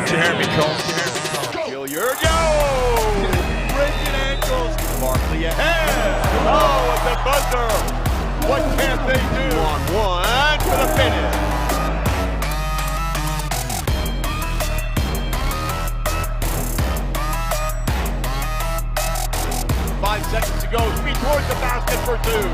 Don't you hear me, coach? Hilliard, yo! Breaking ankles. Barkley ahead. Oh, it's a buzzer. What can they do? On one for the finish. 5 seconds to go. Speed towards the basket for two.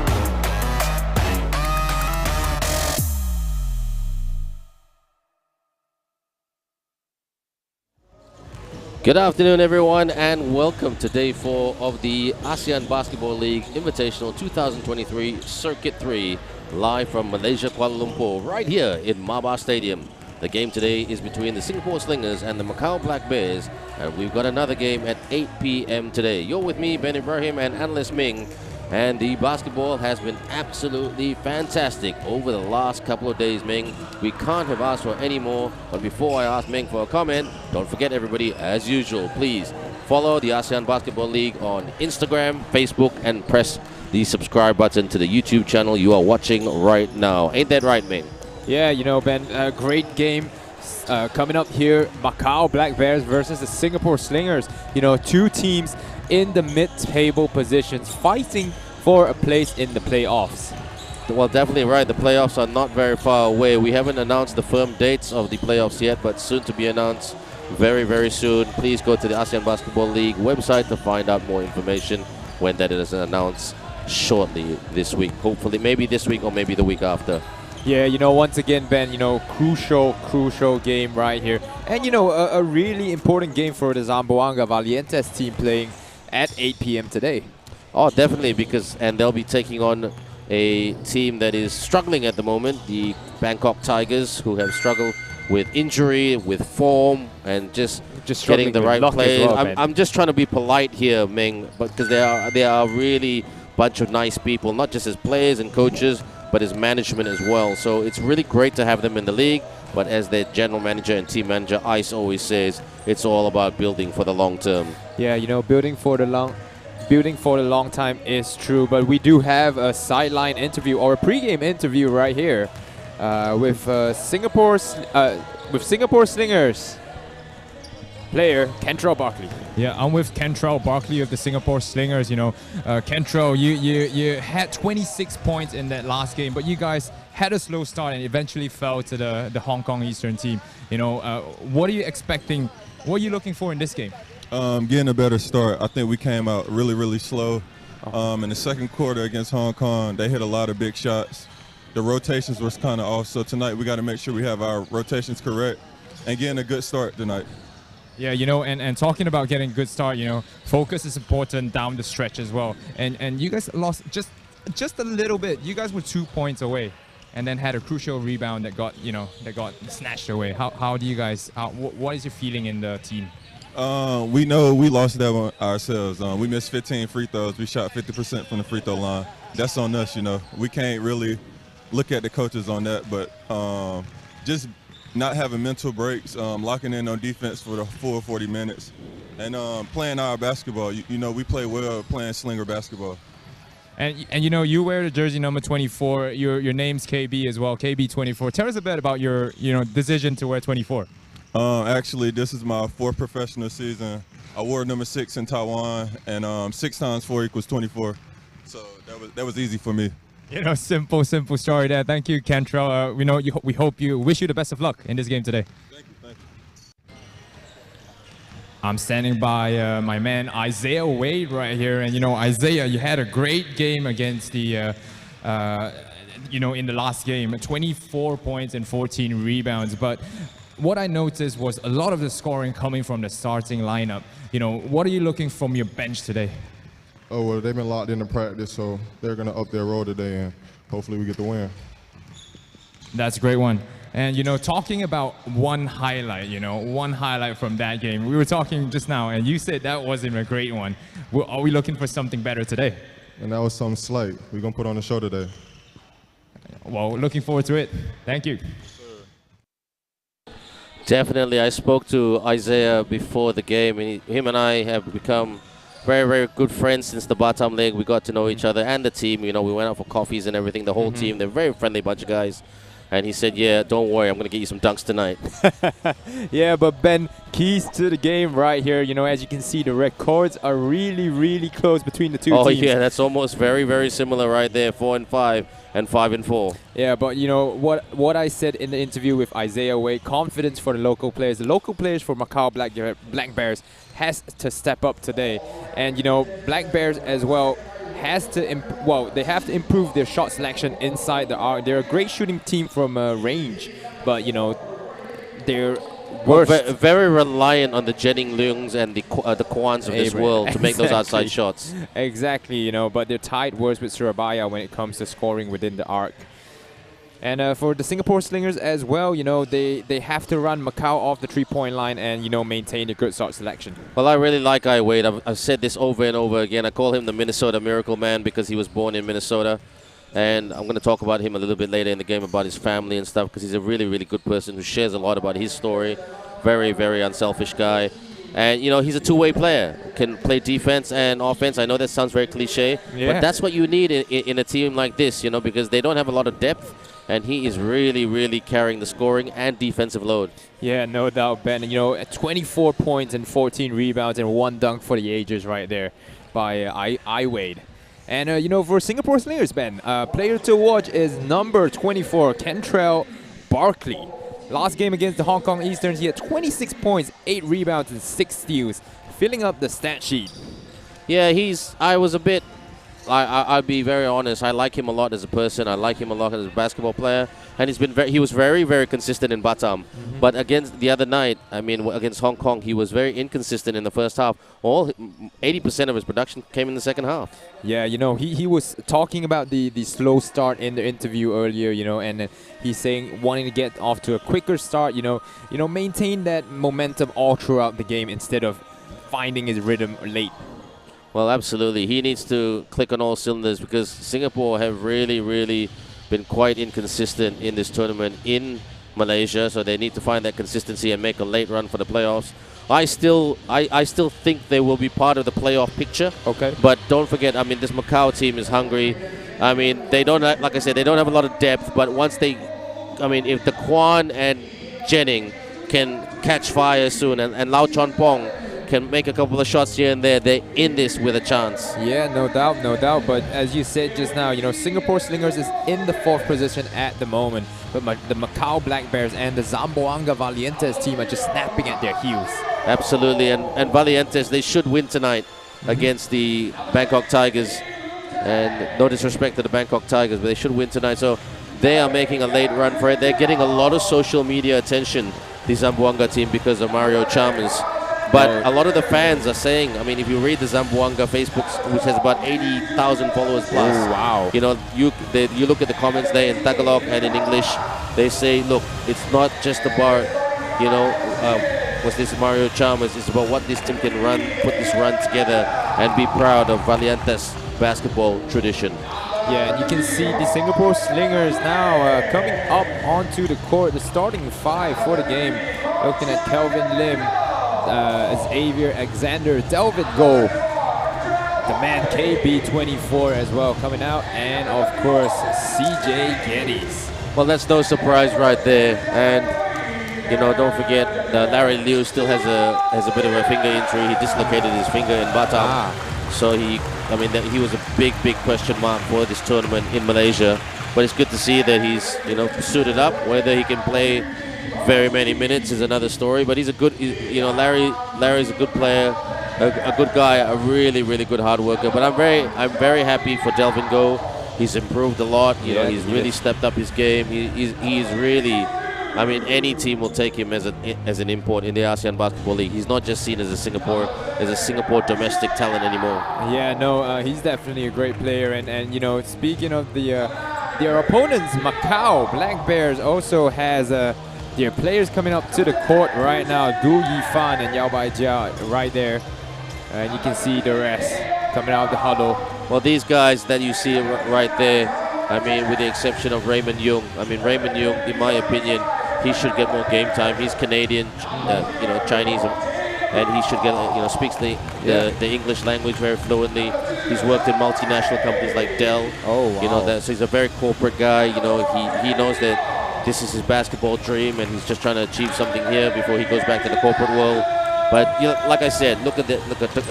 Good afternoon, everyone, and welcome to Day 4 of the ASEAN Basketball League Invitational 2023 Circuit 3, live from Malaysia, Kuala Lumpur, right here in Maba Stadium. The game today is between the Singapore Slingers and the Macau Black Bears, and we've got another game at 8 p.m. today. You're with me, Ben Ibrahim, and analyst Ming, and the basketball has been absolutely fantastic over the last couple of days, Ming. We can't have asked for any more, but before I ask Ming for a comment, don't forget, everybody, as usual, please follow the ASEAN Basketball League on Instagram, Facebook, and press the subscribe button to the YouTube channel you are watching right now. Ain't that right, Ming? Yeah, you know, Ben, a great game coming up here. Macau Black Bears versus the Singapore Slingers. You know, two teams in the mid-table positions fighting for a place in the playoffs. Well, definitely right. The playoffs are not very far away. We haven't announced the firm dates of the playoffs yet, but soon to be announced very, very soon. Please go to the ASEAN Basketball League website to find out more information when that is announced shortly this week. Hopefully, maybe this week or maybe the week after. Yeah, you know, once again, Ben, you know, crucial game right here. And, you know, a really important game for the Zamboanga Valientes team playing at 8 p.m. today. Oh, definitely, and they'll be taking on a team that is struggling at the moment, the Bangkok Tigers, who have struggled with injury, with form, and just getting the right players. Well, I'm just trying to be polite here, Ming, because they are really bunch of nice people, not just as players and coaches, but as management as well. So it's really great to have them in the league, but as their general manager and team manager, Ice, always says, it's all about building for the long term. Yeah, you know, building for the long time is true, but we do have a sideline interview or a pregame interview right here with Singapore Slingers player Kentrell Barkley. Yeah, I'm with Kentrell Barkley of the Singapore Slingers. You know, Kentrell, you had 26 points in that last game, but you guys had a slow start and eventually fell to the Hong Kong Eastern team. You know, what are you expecting? What are you looking for in this game? Getting a better start. I think we came out really slow. In the second quarter against Hong Kong, they hit a lot of big shots. The rotations was kind of off, so tonight we got to make sure we have our rotations correct and getting a good start tonight. Yeah, you know, and talking about getting a good start, you know, focus is important down the stretch as well. And you guys lost just a little bit. You guys were 2 points away, and then had a crucial rebound that got snatched away. How do you guys? What is your feeling in the team? We know we lost that one ourselves. We missed 15 free throws. We shot 50% from the free throw line. That's on us, you know. We can't really look at the coaches on that, but just not having mental breaks, locking in on defense for the full 40 minutes, and playing our basketball. You know, we play well playing slinger basketball. And you know, you wear the jersey number 24. Your name's KB as well, KB 24. Tell us a bit about your decision to wear 24. Actually, this is my 4th professional season. I wore number 6 in Taiwan, and 6 times 4 equals 24. So that was easy for me. You know, simple story there. Thank you, Kentrell. We wish you the best of luck in this game today. Thank you. I'm standing by my man Isaiah Wade right here, and you know, Isaiah, you had a great game against the, in the last game, 24 points and 14 rebounds. But what I noticed was a lot of the scoring coming from the starting lineup. You know, what are you looking from your bench today? Oh, well, they've been locked into practice, so they're going to up their roll today, and hopefully we get the win. That's a great one. And, you know, talking about one highlight from that game, we were talking just now, and you said that wasn't a great one. Are we looking for something better today? And that was something slight. We're going to put on the show today. Well, looking forward to it. Thank you. Definitely. I spoke to Isaiah before the game, and him and I have become very, very good friends since the Batam League. We got to know each other and the team. You know, we went out for coffees and everything, the whole team. They're a very friendly bunch of guys. And he said, yeah, don't worry, I'm going to get you some dunks tonight. Yeah, but Ben, keys to the game right here. You know, as you can see, the records are really, really close between the two teams. Oh, yeah, that's almost very, very similar right there, 4-5 and 5-4. Yeah, but you know what I said in the interview with Isaiah Wade, confidence for the local players. The local players for Macau Black Bears has to step up today. And you know, Black Bears as well has to they have to improve their shot selection inside the arc. They're a great shooting team from range, but you know, they're worst. Very reliant on the Jennings Leungs and the Kwans of this world to make those outside shots. Exactly, you know, but they're tied worse with Surabaya when it comes to scoring within the arc. And for the Singapore Slingers as well, you know, they have to run Macau off the three-point line and, you know, maintain a good shot selection. Well, I really like Wade. I've said this over and over again. I call him the Minnesota Miracle Man because he was born in Minnesota. And I'm going to talk about him a little bit later in the game about his family and stuff because he's a really, really good person who shares a lot about his story. Very, very unselfish guy. And, you know, he's a two-way player. Can play defense and offense. I know that sounds very cliche, but that's what you need in a team like this, you know, because they don't have a lot of depth. And he is really, really carrying the scoring and defensive load. Yeah, no doubt, Ben. You know, 24 points and 14 rebounds and 1 dunk for the ages right there by Wade. And, you know, for Singapore Slingers, Ben, player to watch is number 24, Kentrell Barkley. Last game against the Hong Kong Easterns, he had 26 points, 8 rebounds, and 6 steals, filling up the stat sheet. Yeah, I was a bit... I'll be very honest. I like him a lot as a person. I like him a lot as a basketball player, and he was very, very consistent in Batam. But against the other night, I mean, against Hong Kong, he was very inconsistent in the first half. 80% of his production came in the second half. Yeah, you know, he was talking about the slow start in the interview earlier, you know, and he's saying wanting to get off to a quicker start, you know, maintain that momentum all throughout the game instead of finding his rhythm late. Well, absolutely. He needs to click on all cylinders because Singapore have really, really been quite inconsistent in this tournament in Malaysia. So they need to find that consistency and make a late run for the playoffs. I still think they will be part of the playoff picture. Okay. But don't forget, I mean, this Macau team is hungry. I mean, they don't, like I said, they don't have a lot of depth. But once if the Kwan and Jennings can catch fire soon and Lau Chon Pong can make a couple of shots here and there, they're in this with a chance. Yeah, no doubt, no doubt. But as you said just now, you know, Singapore Slingers is in the 4th position at the moment. But the Macau Black Bears and the Zamboanga Valientes team are just snapping at their heels. Absolutely, and Valientes, they should win tonight against the Bangkok Tigers. And no disrespect to the Bangkok Tigers, but they should win tonight. So they are making a late run for it. They're getting a lot of social media attention, the Zamboanga team, because of Mario Chalmers. But a lot of the fans are saying, I mean, if you read the Zamboanga Facebook, which has about 80,000 followers plus, oh, wow. You know, you look at the comments there in Tagalog and in English, they say, look, it's not just about, you know, what's this Mario Chalmers, it's about what this team can put this run together and be proud of Valientes basketball tradition. Yeah, and you can see the Singapore Slingers now coming up onto the court, the starting 5 for the game. Looking at Kelvin Lim, Xavier Alexander, Delvin Go, the man KB24 as well coming out, and of course CJ Geddes. Well, that's no surprise right there. And you know, don't forget Larry Liu still has a bit of a finger injury. He dislocated his finger in Batam. So he was a big question mark for this tournament in Malaysia. But it's good to see that he's, you know, suited up. Whether he can play very many minutes is another story. But he's a good, you know, Larry's a good player, a good guy, a really good hard worker. But I'm very happy for Delvin Go. He's improved a lot. You know, he's really stepped up his game. He's really. I mean, any team will take him as an import in the ASEAN Basketball League. He's not just seen as a Singapore domestic talent anymore. Yeah, no, he's definitely a great player. And you know, speaking of their opponents, Macau Black Bears also has their players coming up to the court right now. Du Yifan and Yao Bai Jia right there, and you can see the rest coming out of the huddle. Well, these guys that you see right there, I mean, with the exception of Raymond Yung. I mean, Raymond Yung, in my opinion, he should get more game time. He's Canadian, you know, Chinese, and he should get, you know, speaks the English language very fluently. He's worked in multinational companies like Dell. Oh, wow. You know, so he's a very corporate guy. You know, he knows that this is his basketball dream, and he's just trying to achieve something here before he goes back to the corporate world. But you know, like I said, look at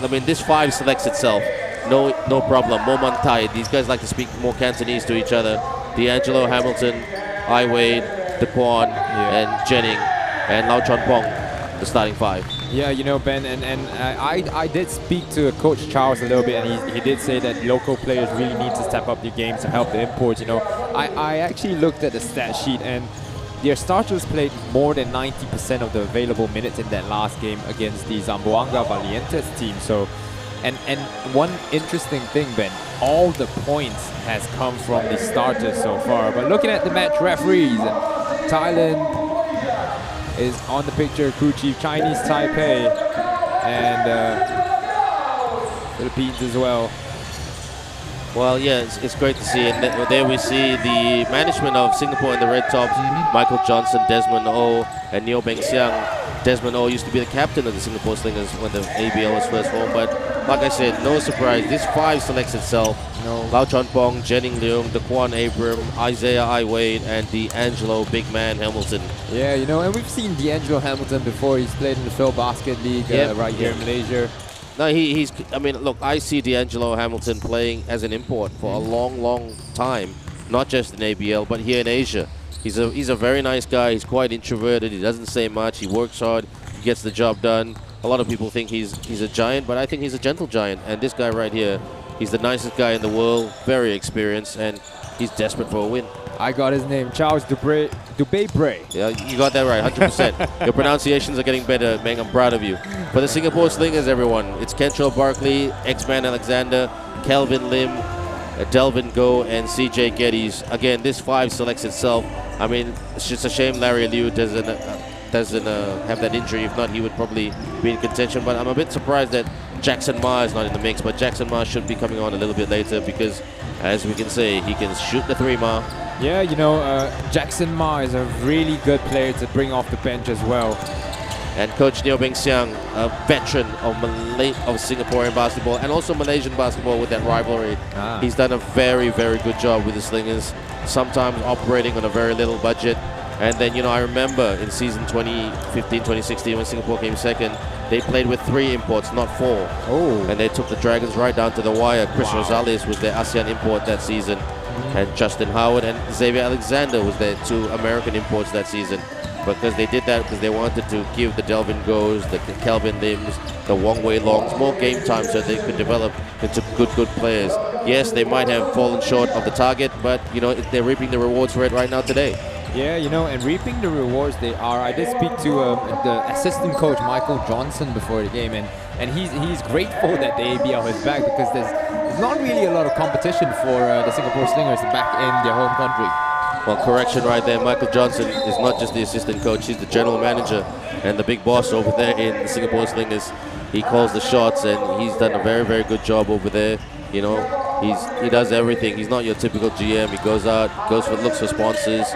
I mean, this 5 selects itself. No problem. Momantai. These guys like to speak more Cantonese to each other. D'Angelo, Hamilton, Ai Wade, Daquan, and Jennings, and Lau Chon Pong, the starting 5. Yeah, you know, Ben, and I did speak to Coach Charles a little bit, and he did say that local players really need to step up their games to help the imports. You know, I actually looked at the stat sheet, and their starters played more than 90% of the available minutes in that last game against the Zamboanga Valientes team. So, and one interesting thing, Ben, all the points has come from the starters so far. But looking at the match referees, Thailand is on the picture, crew chief, Chinese Taipei, and Philippines as well. Well, yeah, it's great to see. And there we see the management of Singapore and the Red Tops, Michael Johnson, Desmond O, and Neo Beng Siang. Desmond O used to be the captain of the Singapore Slingers when the ABL was first formed. But like I said, no surprise. This 5 selects itself. Lau Chon Pong, Jennings Leung, Daquan Abram, Isaiah Ai Wade, and D'Angelo Big Man Hamilton. Yeah, you know, and we've seen D'Angelo Hamilton before. He's played in the Phil Basket League right here in Malaysia. No, he's. I mean, look, I see D'Angelo Hamilton playing as an import for a long time, not just in ABL, but here in Asia. He's a very nice guy. He's quite introverted. He doesn't say much. He works hard. He gets the job done. A lot of people think he's a giant, but I think he's a gentle giant. And this guy right here, he's the nicest guy in the world, very experienced, and he's desperate for a win. I got his name, Charles Dubé Bray. Yeah, you got that right, 100%. Your pronunciations are getting better, Meng. I'm proud of you. For the Singapore Slingers, everyone, it's Kentrell Barkley, X-Man Alexander, Kelvin Lim, Delvin Go, and CJ Geddes. Again, this 5 selects itself. I mean, it's just a shame Larry Liu doesn't have that injury. If not, he would probably be in contention. But I'm a bit surprised that Jackson Ma is not in the mix. But Jackson Ma should be coming on a little bit later because, as we can say, he can shoot the 3 Ma. Yeah, you know, Jackson Ma is a really good player to bring off the bench as well. And Coach Neo Beng Siang, a veteran of Singaporean basketball and also Malaysian basketball with that rivalry. He's done a very good job with the Slingers, sometimes operating on a very little budget. And then, you know, I remember in season 2015-2016 when Singapore came second, they played with 3 imports, not 4. Oh. And they took the Dragons right down to the wire. Chris Rosales was their ASEAN import that season. And Justin Howard and Xavier Alexander was their 2 American imports that season. Because they did that because they wanted to give the Delvin Goes, the Kelvin Lims, the Wong Wei Longs more game time so they could develop into good players. Yes, they might have fallen short of the target, but you know, they're reaping the rewards for it right now today. Yeah, you know, and reaping the rewards they are. I did speak to the assistant coach Michael Johnson before the game, and he's grateful that the ABL is back because there's not really a lot of competition for the Singapore Slingers back in their home country. Well, correction right there. Michael Johnson is not just the assistant coach, he's the general manager and the big boss over there in the Singapore Slingers. He calls the shots and he's done a very good job over there. You know, he does everything. He's not your typical GM. He goes out, looks for sponsors.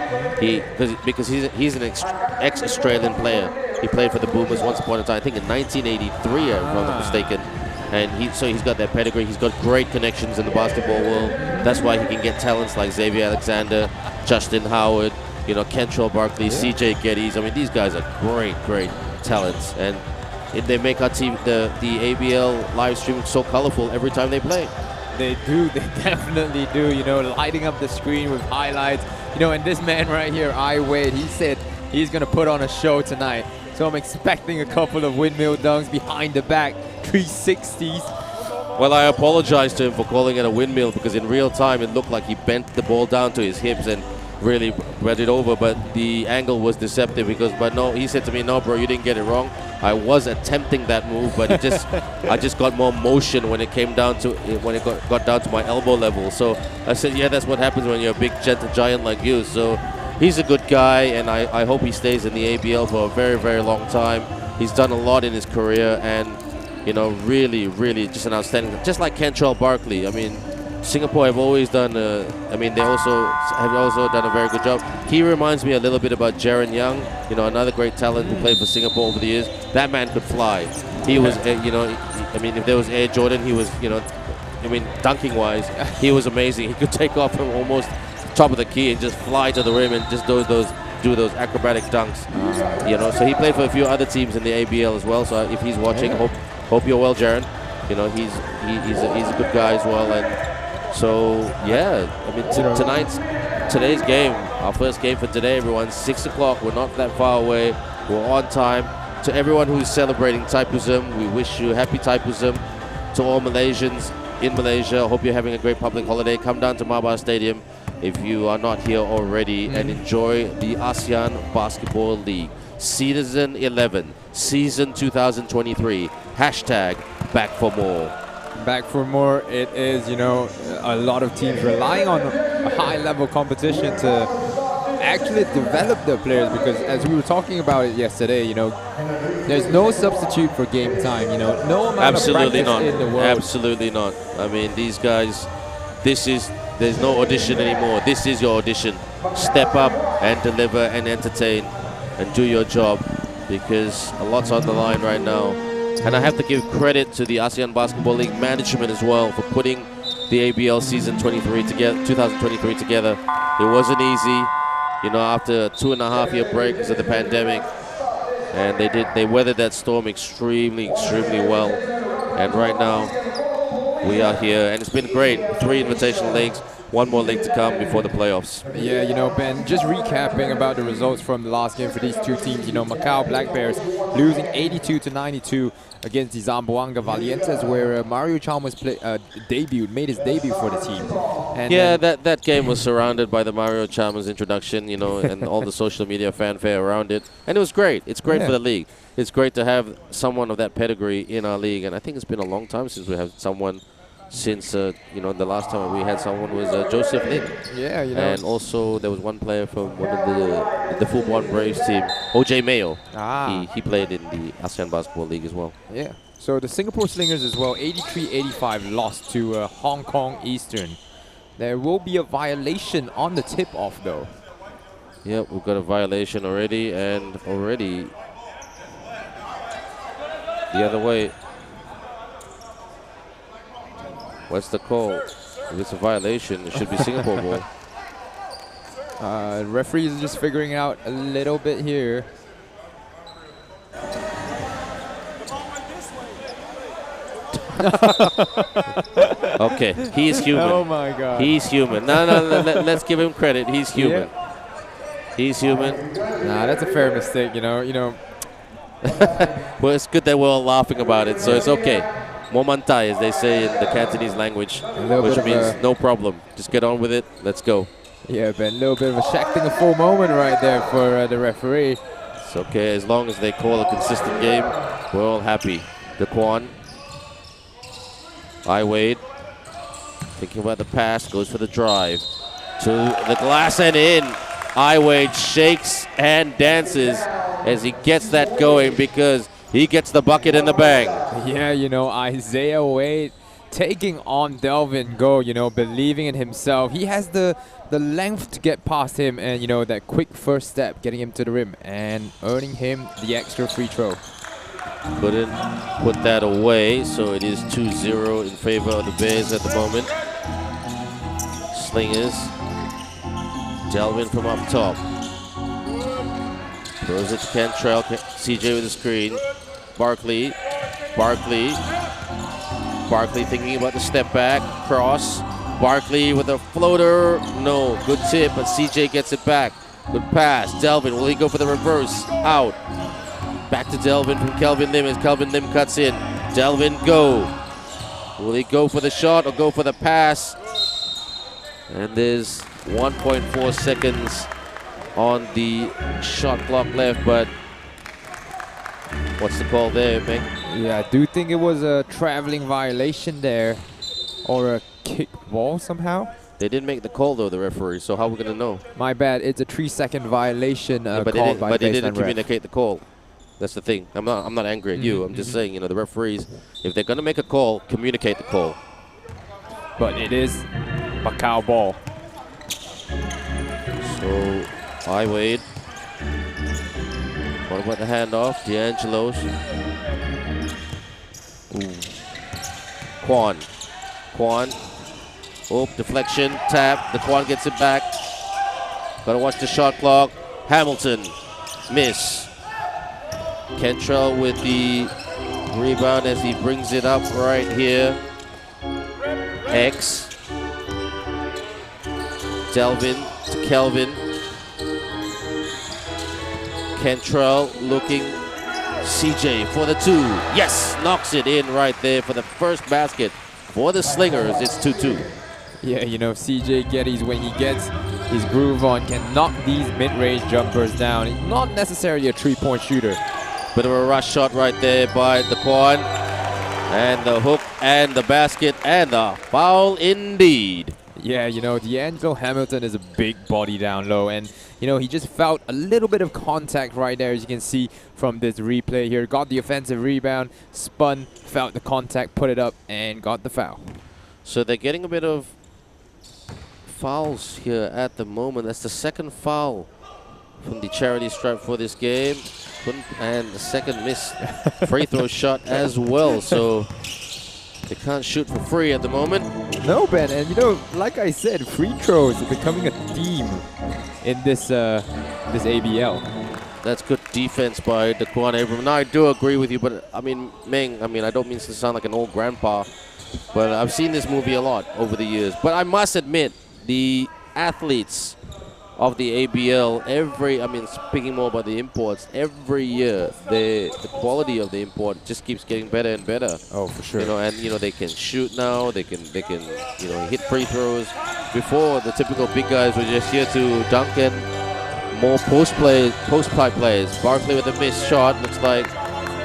Because he's an ex-Australian player. He played for the Boomers once upon a time, I think in 1983, if I'm not mistaken. And he's got that pedigree. He's got great connections in the basketball world. That's why he can get talents like Xavier Alexander, Justin Howard, you know, Kentrell Barkley, CJ Geddes. I mean, these guys are great talents, and they make our team, the ABL live stream, so colorful every time they play. They do. They definitely do. You know, lighting up the screen with highlights. You know, and this man right here, Ai Wade, he said he's gonna put on a show tonight. So I'm expecting a couple of windmill dunks behind the back, 360s. Well, I apologize to him for calling it a windmill because in real time it looked like he bent the ball down to his hips and really read it over, but the angle was deceptive but no, he said to me, no bro, you didn't get it wrong. I was attempting that move, but I just got more motion when it came down to got down to my elbow level. So I said, yeah, that's what happens when you're a big gentle giant like you. So he's a good guy, and I hope he stays in the ABL for a very long time. He's done a lot in his career, and you know, really just an outstanding, just like Kentrell Barkley. I mean, Singapore have always done they have also done a very good job. He reminds me a little bit about Jaren Young, you know, another great talent who played for Singapore over the years. That man could fly. He was, you know, I mean, if there was Air Jordan, he was, you know, I mean, dunking wise, he was amazing. He could take off from almost top of the key and just fly to the rim and just do those do those acrobatic dunks. You know, so he played for a few other teams in the ABL as well. So if he's watching, hope you're well, Jaron. You know, he's a good guy as well. And so yeah, I mean today's game, our first game for today, everyone, 6 o'clock. We're not that far away. We're on time. To everyone who's celebrating Thaipusam, we wish you happy Thaipusam. To all Malaysians in Malaysia, hope you're having a great public holiday. Come down to Mabah Stadium if you are not here already and enjoy the ASEAN Basketball League Season 11, Season 2023. Hashtag back for more. Back for more. It is, you know, a lot of teams relying on a high-level competition to actually develop their players, because as we were talking about it yesterday, you know, there's no substitute for game time, you know, no amount of practice in the world. Absolutely not. I mean, these guys, there's no audition anymore. This is your audition. Step up and deliver and entertain and do your job, because a lot's on the line right now. And I have to give credit to the ASEAN Basketball League management as well for putting the ABL season 2023 together. It wasn't easy. You know, after a 2.5-year break because of the pandemic, and they weathered that storm extremely well. And right now, we are here, and it's been great. 3 invitational leagues, 1 more league to come before the playoffs. Yeah, you know, Ben, just recapping about the results from the last game for these two teams. You know, Macau Black Bears losing 82-92 against the Zamboanga Valientes, where Mario Chalmers made his debut for the team. And yeah, that game was surrounded by the Mario Chalmers introduction, you know, and all the social media fanfare around it. And it was great. It's great for the league. It's great to have someone of that pedigree in our league. And I think it's been a long time since we have someone, since, you know, the last time we had someone was Joseph Lin. Yeah, you know. And also there was one player from one of the Full Braves team, OJ Mayo. He played in the ASEAN Basketball League as well. Yeah. So the Singapore Slingers as well, 83-85 lost to Hong Kong Eastern. There will be a violation on the tip-off, though. Yep, we've got a violation already, and already the other way. What's the call? If it's a violation, it should be Singapore ball. Referee is just figuring out a little bit here. Okay, he's human. Oh my God. He's human. No, let's give him credit. He's human. Yeah. He's human. Nah, that's a fair mistake, you know. Well, it's good that we're all laughing about it, so it's okay. Momantai, as they say in the Cantonese language, which means no problem. Just get on with it. Let's go. Yeah, Ben, a little bit of a Shaq full moment right there for the referee. It's okay, as long as they call a consistent game, we're all happy. Daquan. Wade. Thinking about the pass, goes for the drive. To the glass and in. Wade shakes and dances as he gets that going, because he gets the bucket in the bag. Yeah, you know, Isaiah Wade taking on Delvin Go, you know, believing in himself. He has the length to get past him, and, you know, that quick first step, getting him to the rim and earning him the extra free throw. Couldn't put that away, so it is 2-0 in favor of the Bears at the moment. Slingers. Delvin from up top. Throws it to Cantrell. CJ with the screen. Barkley thinking about the step back. Cross. Barkley with a floater. No. Good tip, but CJ gets it back. Good pass. Delvin, will he go for the reverse? Out. Back to Delvin from Kelvin Lim as Kelvin Lim cuts in. Delvin, go. Will he go for the shot or go for the pass? And there's 1.4 seconds on the shot clock left, but what's the call there, Meng? Yeah, I do think it was a traveling violation there, or a kick ball somehow. They didn't make the call though, the referee, so how are we going to know? My bad, it's a 3-second violation but they didn't communicate the call. That's the thing. I'm not angry at you. I'm just saying, you know, the referees, if they're going to make a call, communicate the call. But it is Macau ball. So, Wade. What about the handoff? D'Angelo's. Quan. Oh, deflection, tap. The Quan gets it back. Gotta watch the shot clock. Hamilton, miss. Kentrell with the rebound as he brings it up right here. X. Delvin to Kelvin. Kentrell looking. CJ for the 2. Yes, knocks it in right there for the first basket for the Slingers. It's 2-2. Yeah, you know, CJ Geddes, when he gets his groove on, can knock these mid-range jumpers down. He's not necessarily a three-point shooter. Bit of a rush shot right there by Daquan. And the hook and the basket and the foul indeed. Yeah, you know, D'Angelo Hamilton is a big body down low, and you know, he just felt a little bit of contact right there, as you can see from this replay here. Got the offensive rebound, spun, felt the contact, put it up, and got the foul. So they're getting a bit of fouls here at the moment. That's the second foul from the charity stripe for this game. And the second missed free throw shot as well. So they can't shoot for free at the moment. No, Ben, and you know, like I said, free throws are becoming a theme in this this ABL. That's good defense by Daquan Abram. Now, I do agree with you, but I mean, Meng, I don't mean to sound like an old grandpa, but I've seen this movie a lot over the years. But I must admit, the athletes of the ABL, speaking more about the imports, every year the quality of the import just keeps getting better and better. Oh, for sure. You know, and you know, they can shoot now, they can you know, hit free throws. Before, the typical big guys were just here to dunk and more post play plays. Barkley with a missed shot. Looks like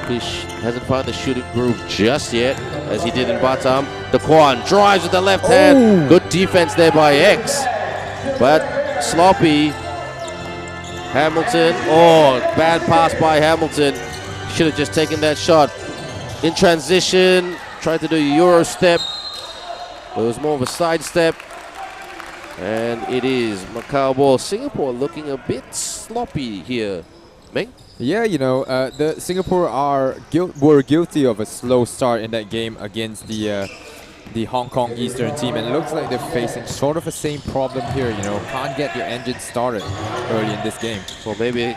he hasn't found the shooting groove just yet, as he did in Batam. Daquan drives with the left hand. Good defense there by X, but sloppy. Hamilton, bad pass by Hamilton. Should have just taken that shot. In transition, tried to do a Euro step, but it was more of a side step. And it is Macau ball. Singapore looking a bit sloppy here. Meng? Yeah, you know, the Singapore were guilty of a slow start in that game against the Hong Kong Eastern team, and it looks like they're facing sort of the same problem here. You know, can't get their engine started early in this game. Well, maybe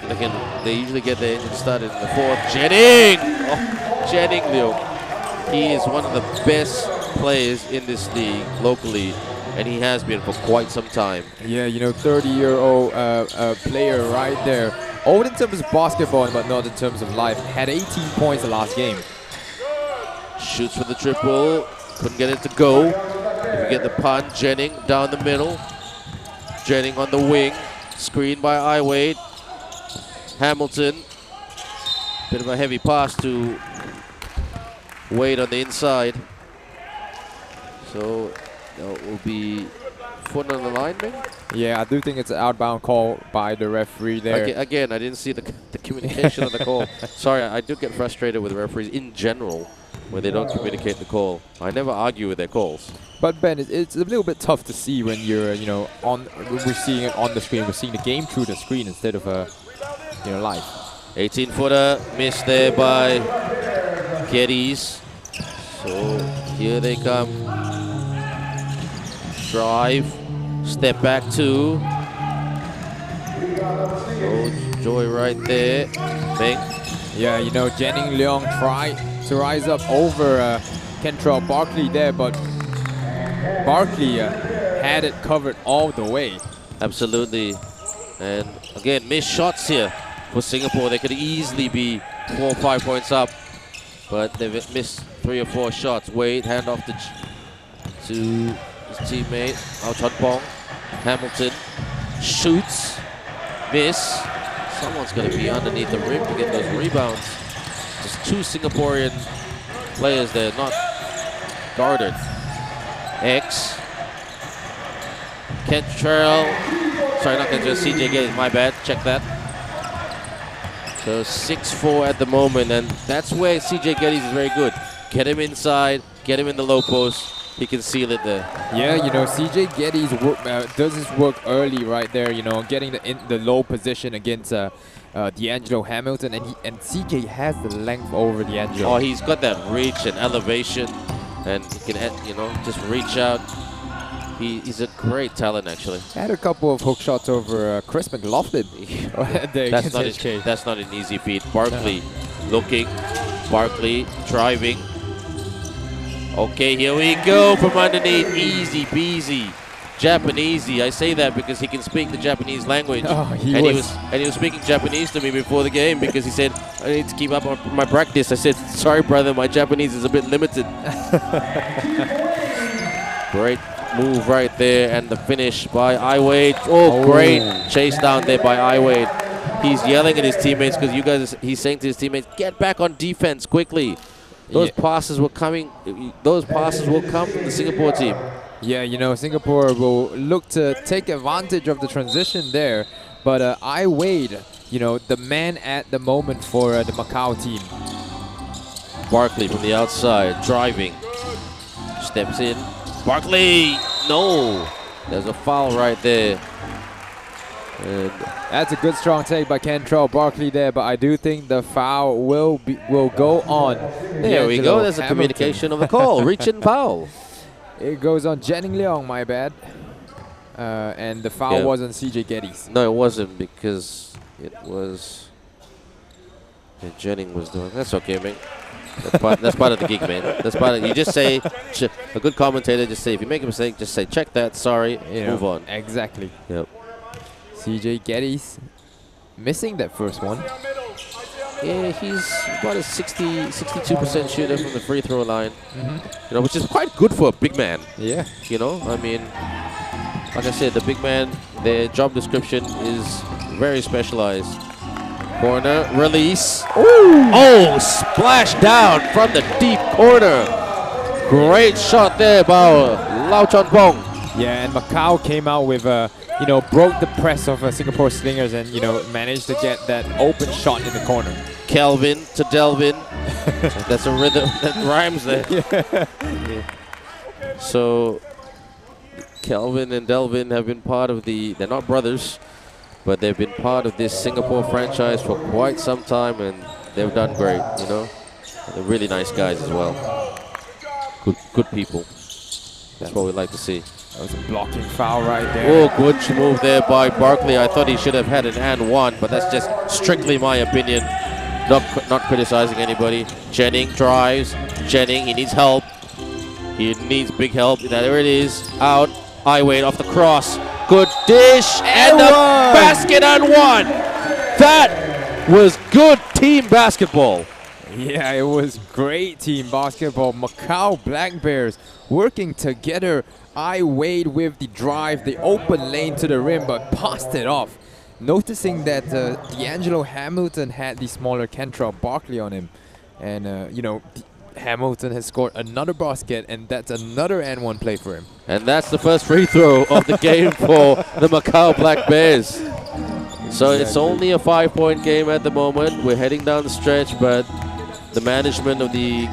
they usually get their engine started in the fourth. Jennings! Jennings Liu. He is one of the best players in this league locally, and he has been for quite some time. Yeah, you know, 30-year-old player right there. Old in terms of basketball, but not in terms of life. Had 18 points the last game. Shoots for the triple. Couldn't get it to go. If you get the punt, Jennings down the middle. Jennings on the wing. Screened by I-Wade. Hamilton. Bit of a heavy pass to Wade on the inside. So that will be foot on the line, maybe? Yeah, I do think it's an outbound call by the referee there. Again, I didn't see the communication of the call. Sorry, I do get frustrated with referees in general when they don't communicate the call. I never argue with their calls. But Ben, it's a little bit tough to see when you're, you know, we're seeing it on the screen. We're seeing the game through the screen instead of, you know, live. 18-footer missed there by Geddes. So here they come. Drive, step back two. Oh, Joy right there. Meng. Yeah, you know, Jennings Leong tried to rise up over Kentrell Barkley there, but Barkley had it covered all the way. Absolutely. And again, missed shots here for Singapore. They could easily be 4 or 5 points up, but they've missed 3 or 4 shots. Wade, hand off to his teammate, Ao Chon Pong. Hamilton shoots, miss. Someone's going to be underneath the rim to get those rebounds. Just 2 Singaporean players there, not guarded. X. Kentrell. Sorry, not Kentrell, CJ Geddes, my bad. Check that. So 6-4 at the moment, and that's where CJ Geddes is very good. Get him inside, get him in the low post. He can seal it there. Yeah, you know, CJ Geddes does his work early right there, you know, getting the low position against D'Angelo Hamilton, and CJ has the length over D'Angelo. Oh, he's got that reach and elevation, and he can, you know, just reach out. He's a great talent, actually. Had a couple of hook shots over Chris McLaughlin. That's not an easy feat. Barkley looking. Barkley driving. Okay, here we go from underneath. Easy peasy. Japanesey. I say that because he can speak the Japanese language. He was speaking Japanese to me before the game because he said, I need to keep up on my practice. I said, sorry, brother, my Japanese is a bit limited. Great move right there, and the finish by Iwade. Oh, great chase down there by Iwade. He's yelling at his teammates because he's saying to his teammates, get back on defense quickly. Those passes will come from the Singapore team. Yeah, you know, Singapore will look to take advantage of the transition there. But Iwade, you know, the man at the moment for the Macau team. Barkley from the outside, driving. Steps in. Barkley! No! There's a foul right there. And that's a good strong take by Kentrell Barkley there, but I do think the foul will go on. There we go. There's a communication of the call. Reach and foul. It goes on Jennings Leong, my bad. And the foul was on CJ Geddes. No, it wasn't because it was. Jennings was doing. That's okay, man. That's part of the gig, man. That's part of. You just say, a good commentator just say, if you make a mistake, just say, check that. Sorry, move on. Exactly. Yep. CJ Geddes missing that first one. Yeah, he's about a 62% shooter from the free throw line. You know, which is quite good for a big man. Yeah. You know, I mean, like I said, the big man, their job description is very specialized. Corner, release. Ooh. Oh, splash down from the deep corner. Great shot there by Lau Chonpong. Yeah, and Macau came out with you know, broke the press of Singapore Slingers and, you know, managed to get that open shot in the corner. Kelvin to Delvin. That's a rhythm that rhymes there. Yeah. So, Kelvin and Delvin have been part of they're not brothers, but they've been part of this Singapore franchise for quite some time, and they've done great, you know. They're really nice guys as well. Good people. That's what we like to see. That was a blocking foul right there. Oh, good move there by Barkley. I thought he should have had an and one, but that's just strictly my opinion. Not criticizing anybody. Jennings drives. Jennings, he needs help. He needs big help. There it is. Out. Iwade off the cross. Good dish. And the basket and one. That was good team basketball. Yeah, it was great team basketball. Macau Black Bears working together. Iwade with the drive, the open lane to the rim, but passed it off. Noticing that D'Angelo Hamilton had the smaller Kentrell Barkley on him. And, you know, Hamilton has scored another basket, and that's another and one play for him. And that's the first free throw of the game for the Macau Black Bears. So it's only a 5-point game at the moment. We're heading down the stretch, but the management of the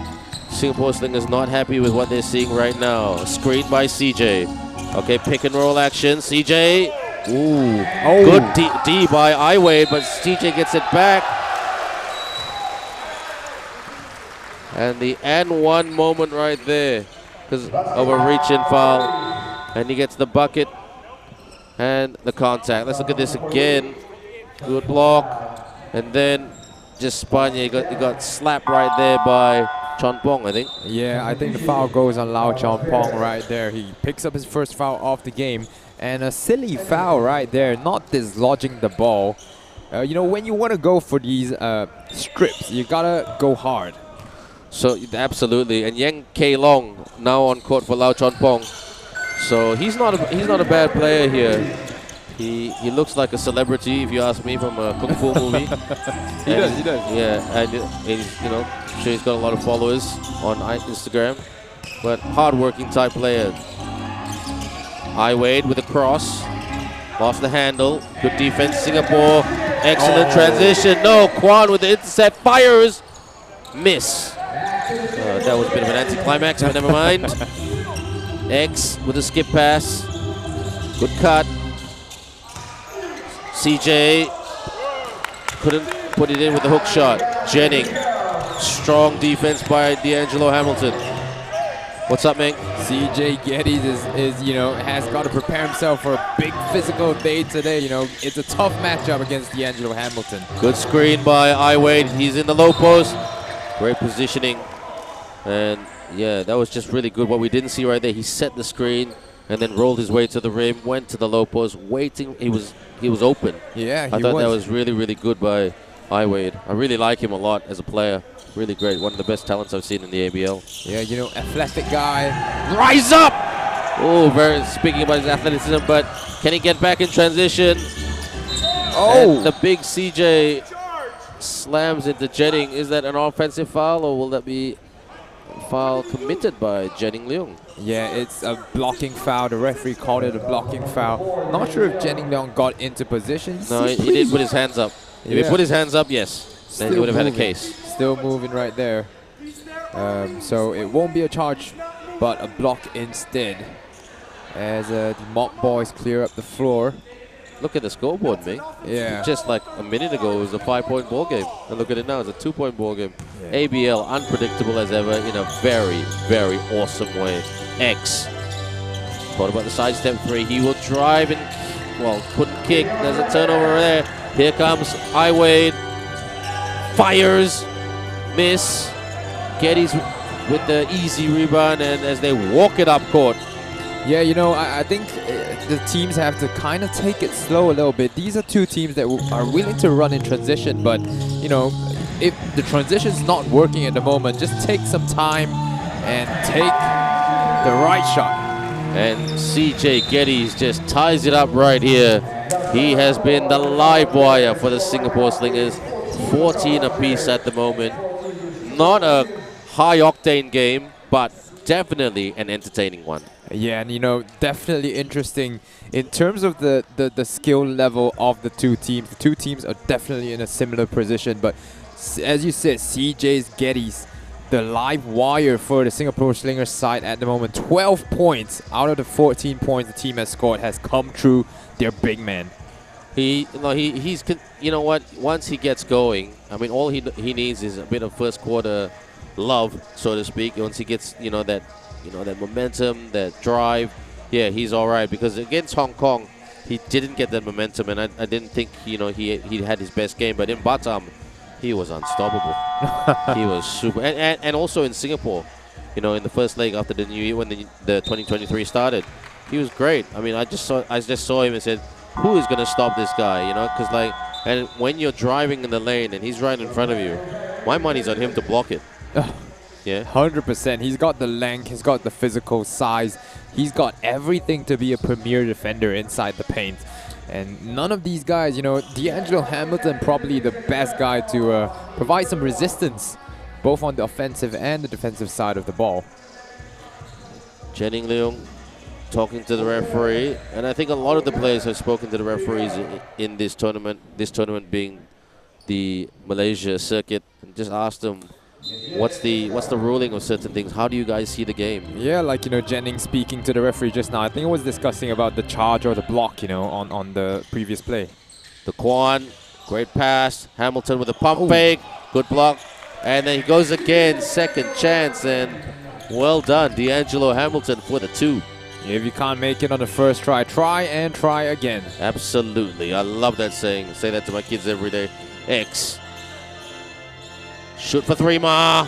Singapore Slingers not happy with what they're seeing right now. Screened by CJ. Okay, pick and roll action. CJ. Ooh. Oh. Good D by Iwade, but CJ gets it back. And the and one moment right there because of a reach-in foul. And he gets the bucket and the contact. Let's look at this again. Good block. And then just spun. He got slapped right there by Chonpong, I think. Yeah, I think the foul goes on Lau Chonpong right there. He picks up his first foul of the game. And a silly foul right there, not dislodging the ball. You know, when you want to go for these strips, you gotta go hard. So, absolutely. And Yang K Long now on court for Lau Chonpong. So, he's not a bad player here. He looks like a celebrity, if you ask me, from a Kung Fu movie. He does. Yeah, and he's, you know, I'm sure he's got a lot of followers on Instagram. But hard-working type player. Iwade with a cross. Lost the handle. Good defense, Singapore. Excellent transition. No, Kwan with the intercept. Fires. Miss. That was a bit of an anticlimax, but never mind. X with a skip pass. Good cut. CJ couldn't put it in with the hook shot. Jennings. Strong defense by D'Angelo Hamilton. What's up, Ming? CJ Geddes is has got to prepare himself for a big physical day today. It's a tough matchup against D'Angelo Hamilton. Good screen by Iwade. He's in the low post. Great positioning. And yeah, that was just really good. What we didn't see right there, he set the screen and then rolled his way to the rim, went to the low post, waiting. He was open. Yeah, I thought that was really, really good by Iwade. I really like him a lot as a player. Really great. One of the best talents I've seen in the ABL. Yeah, athletic guy. Rise up! Oh, speaking about his athleticism, but can he get back in transition? Oh! And the big CJ slams into Jennings. Is that an offensive foul, or will that be a foul committed by Jennings Leung? Yeah, it's a blocking foul. The referee called it a blocking foul. Not sure if Jennings Leung got into position. No, he did put his hands up. If he put his hands up, yes, then he would have had a case. Still moving right there. So it won't be a charge, but a block instead. As the mock boys clear up the floor. Look at the scoreboard, mate. Yeah. Just like a minute ago, it was a 5-point ball game. And look at it now, it's a 2-point ball game. Yeah. ABL, unpredictable as ever in a very, very awesome way. X. Thought about the sidestep 3. He will drive and, well, couldn't kick. There's a turnover there. Here comes Iwade. Fires. Miss. Geddes with the easy rebound, and as they walk it up court. Yeah, I think the teams have to kind of take it slow a little bit. These are two teams that are willing to run in transition, but, if the transition's not working at the moment, just take some time and take the right shot. And CJ Geddes just ties it up right here. He has been the live wire for the Singapore Slingers. 14 apiece at the moment. Not a high-octane game, but definitely an entertaining one. Yeah, and definitely interesting in terms of the skill level of the two teams. The two teams are definitely in a similar position, but as you said, CJ's Geddes, the live wire for the Singapore Slingers side at the moment. 12 points out of the 14 points the team has scored has come through their big man. He's you know what? Once he gets going, I mean, all he needs is a bit of first quarter love, so to speak. Once he gets that momentum, that drive, yeah, he's all right. Because against Hong Kong, he didn't get that momentum, and I didn't think he had his best game. But in Batam, he was unstoppable. He was super, and also in Singapore, in the first leg after the new year when the 2023 started, he was great. I mean, I just saw him and said, who is gonna stop this guy? Because and when you're driving in the lane and he's right in front of you, my money's on him to block it. Yeah, 100%. He's got the length, he's got the physical size, he's got everything to be a premier defender inside the paint. And none of these guys, D'Angelo Hamilton probably the best guy to provide some resistance, both on the offensive and the defensive side of the ball. Jennings Leung talking to the referee, and I think a lot of the players have spoken to the referees in this tournament. This tournament being the Malaysia circuit, and just asked them, what's the ruling of certain things? How do you guys see the game? Yeah, like Jennings speaking to the referee just now. I think it was discussing about the charge or the block, on the previous play. The Quan, great pass. Hamilton with a pump fake, good block, and then he goes again, second chance, and well done, D'Angelo Hamilton for the 2. If you can't make it on the first try, try and try again. Absolutely, I love that saying. I say that to my kids every day. X. Shoot for 3, Ma.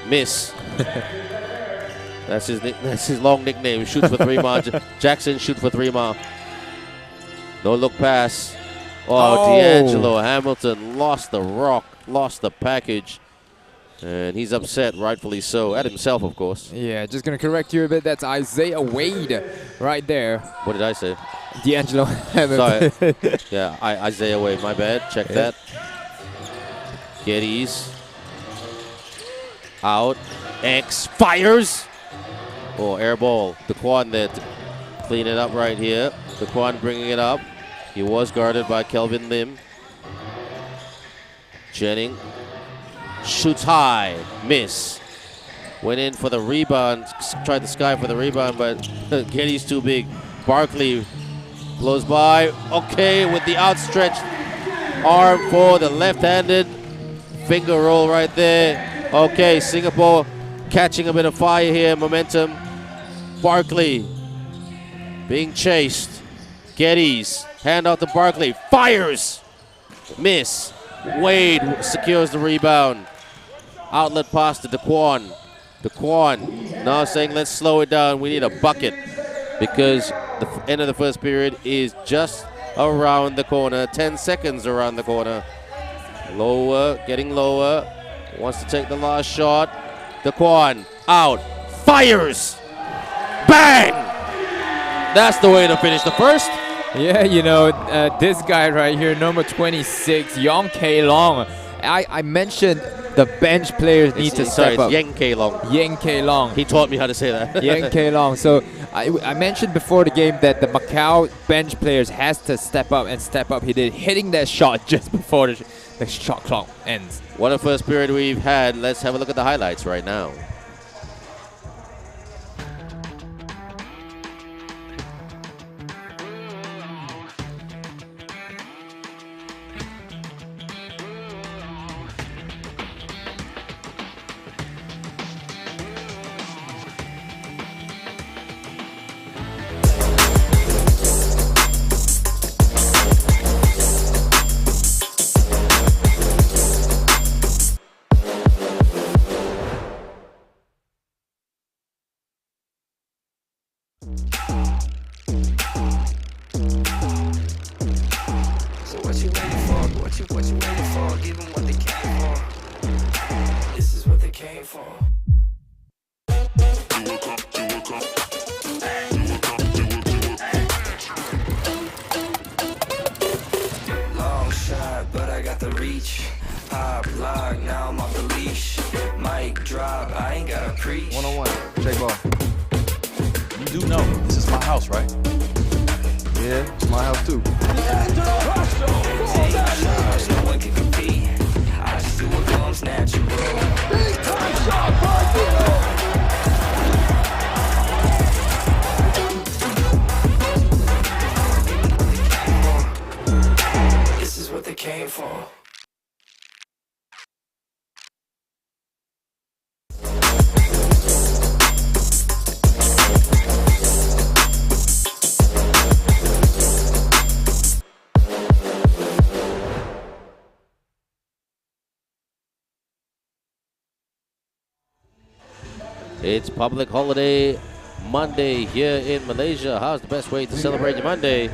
Miss. That's his long nickname. Shoot for 3, Ma. Jackson, shoot for 3, Ma. No look pass. Oh, D'Angelo Hamilton lost the rock, lost the package. And he's upset, rightfully so, at himself, of course. Yeah, just going to correct you a bit. That's Isaiah Wade right there. What did I say? D'Angelo Hamilton. Sorry. Yeah, Isaiah Wade, my bad. Check that. Geddes. Out. X fires. Oh, air ball. The Quan there to clean it up right here. The Quan bringing it up. He was guarded by Kelvin Lim. Jennings. Shoots high, miss. Went in for the rebound, tried the sky for the rebound, but Geddes too big. Barkley blows by. Okay, with the outstretched arm for the left-handed finger roll right there. Okay, Singapore catching a bit of fire here, momentum. Barkley being chased. Geddes, hand out to Barkley, fires! Miss. Wade secures the rebound. Outlet pass to Daquan. Daquan now saying, let's slow it down. We need a bucket because the end of the first period is just around the corner. 10 seconds around the corner. Lower, getting lower. Wants to take the last shot. Daquan out. Fires! Bang! That's the way to finish the first. Yeah, you know, this guy right here, number 26, Yong K Long. I mentioned the bench players need to step up. Yang K Long. Yang K Long. He taught me how to say that. Yang K Long. So I mentioned before the game that the Macau bench players has to step up and step up. He did, hitting that shot just before the shot clock ends. What a first period we've had. Let's have a look at the highlights right now. One-on-one, J-Ball. You do know this is my house, right? Yeah, it's my house too. No one can compete. I just do what comes natural. Big time shot, this is what they came for. It's public holiday Monday here in Malaysia. How's the best way to celebrate your Monday?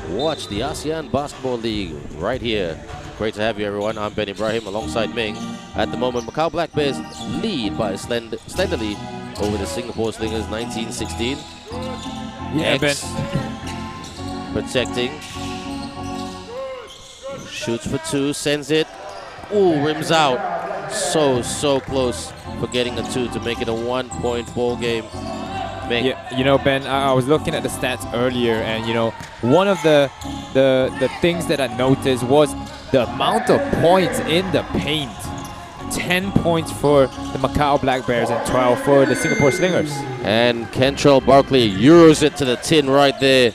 Watch the ASEAN Basketball League right here. Great to have you, everyone. I'm Ben Ibrahim alongside Ming. At the moment, Macau Black Bears lead by slenderly over the Singapore Slingers 19-16. Yeah, Ben. Protecting. Shoots for two, sends it. Ooh, rims out. So close for getting a two to make it a 1-point ball game. Yeah, you know, Ben, I was looking at the stats earlier, and you know, one of the things that I noticed was the amount of points in the paint. 10 points for the Macau Black Bears and 12 for the Singapore Slingers. And Kentrell Barkley euros it to the tin right there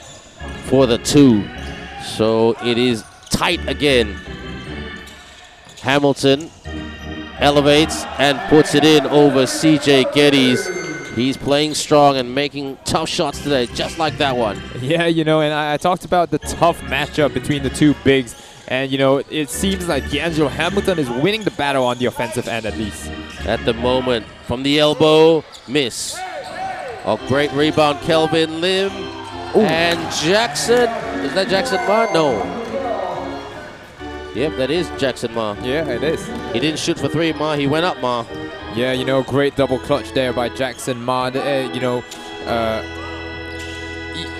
for the two. So it is tight again. Hamilton elevates and puts it in over CJ Geddes. He's playing strong and making tough shots today, just like that one. Yeah, you know, and I talked about the tough matchup between the two bigs. And, you know, it seems like D'Angelo Hamilton is winning the battle on the offensive end, at least. At the moment, from the elbow, miss. A great rebound, Kelvin Lim. Ooh. And Jackson. Is that Jackson Ma? No. Yep, that is Jackson Ma. Yeah, it is. He didn't shoot for three, Ma. He went up, Ma. Yeah, you know, great double clutch there by Jackson Ma. You know,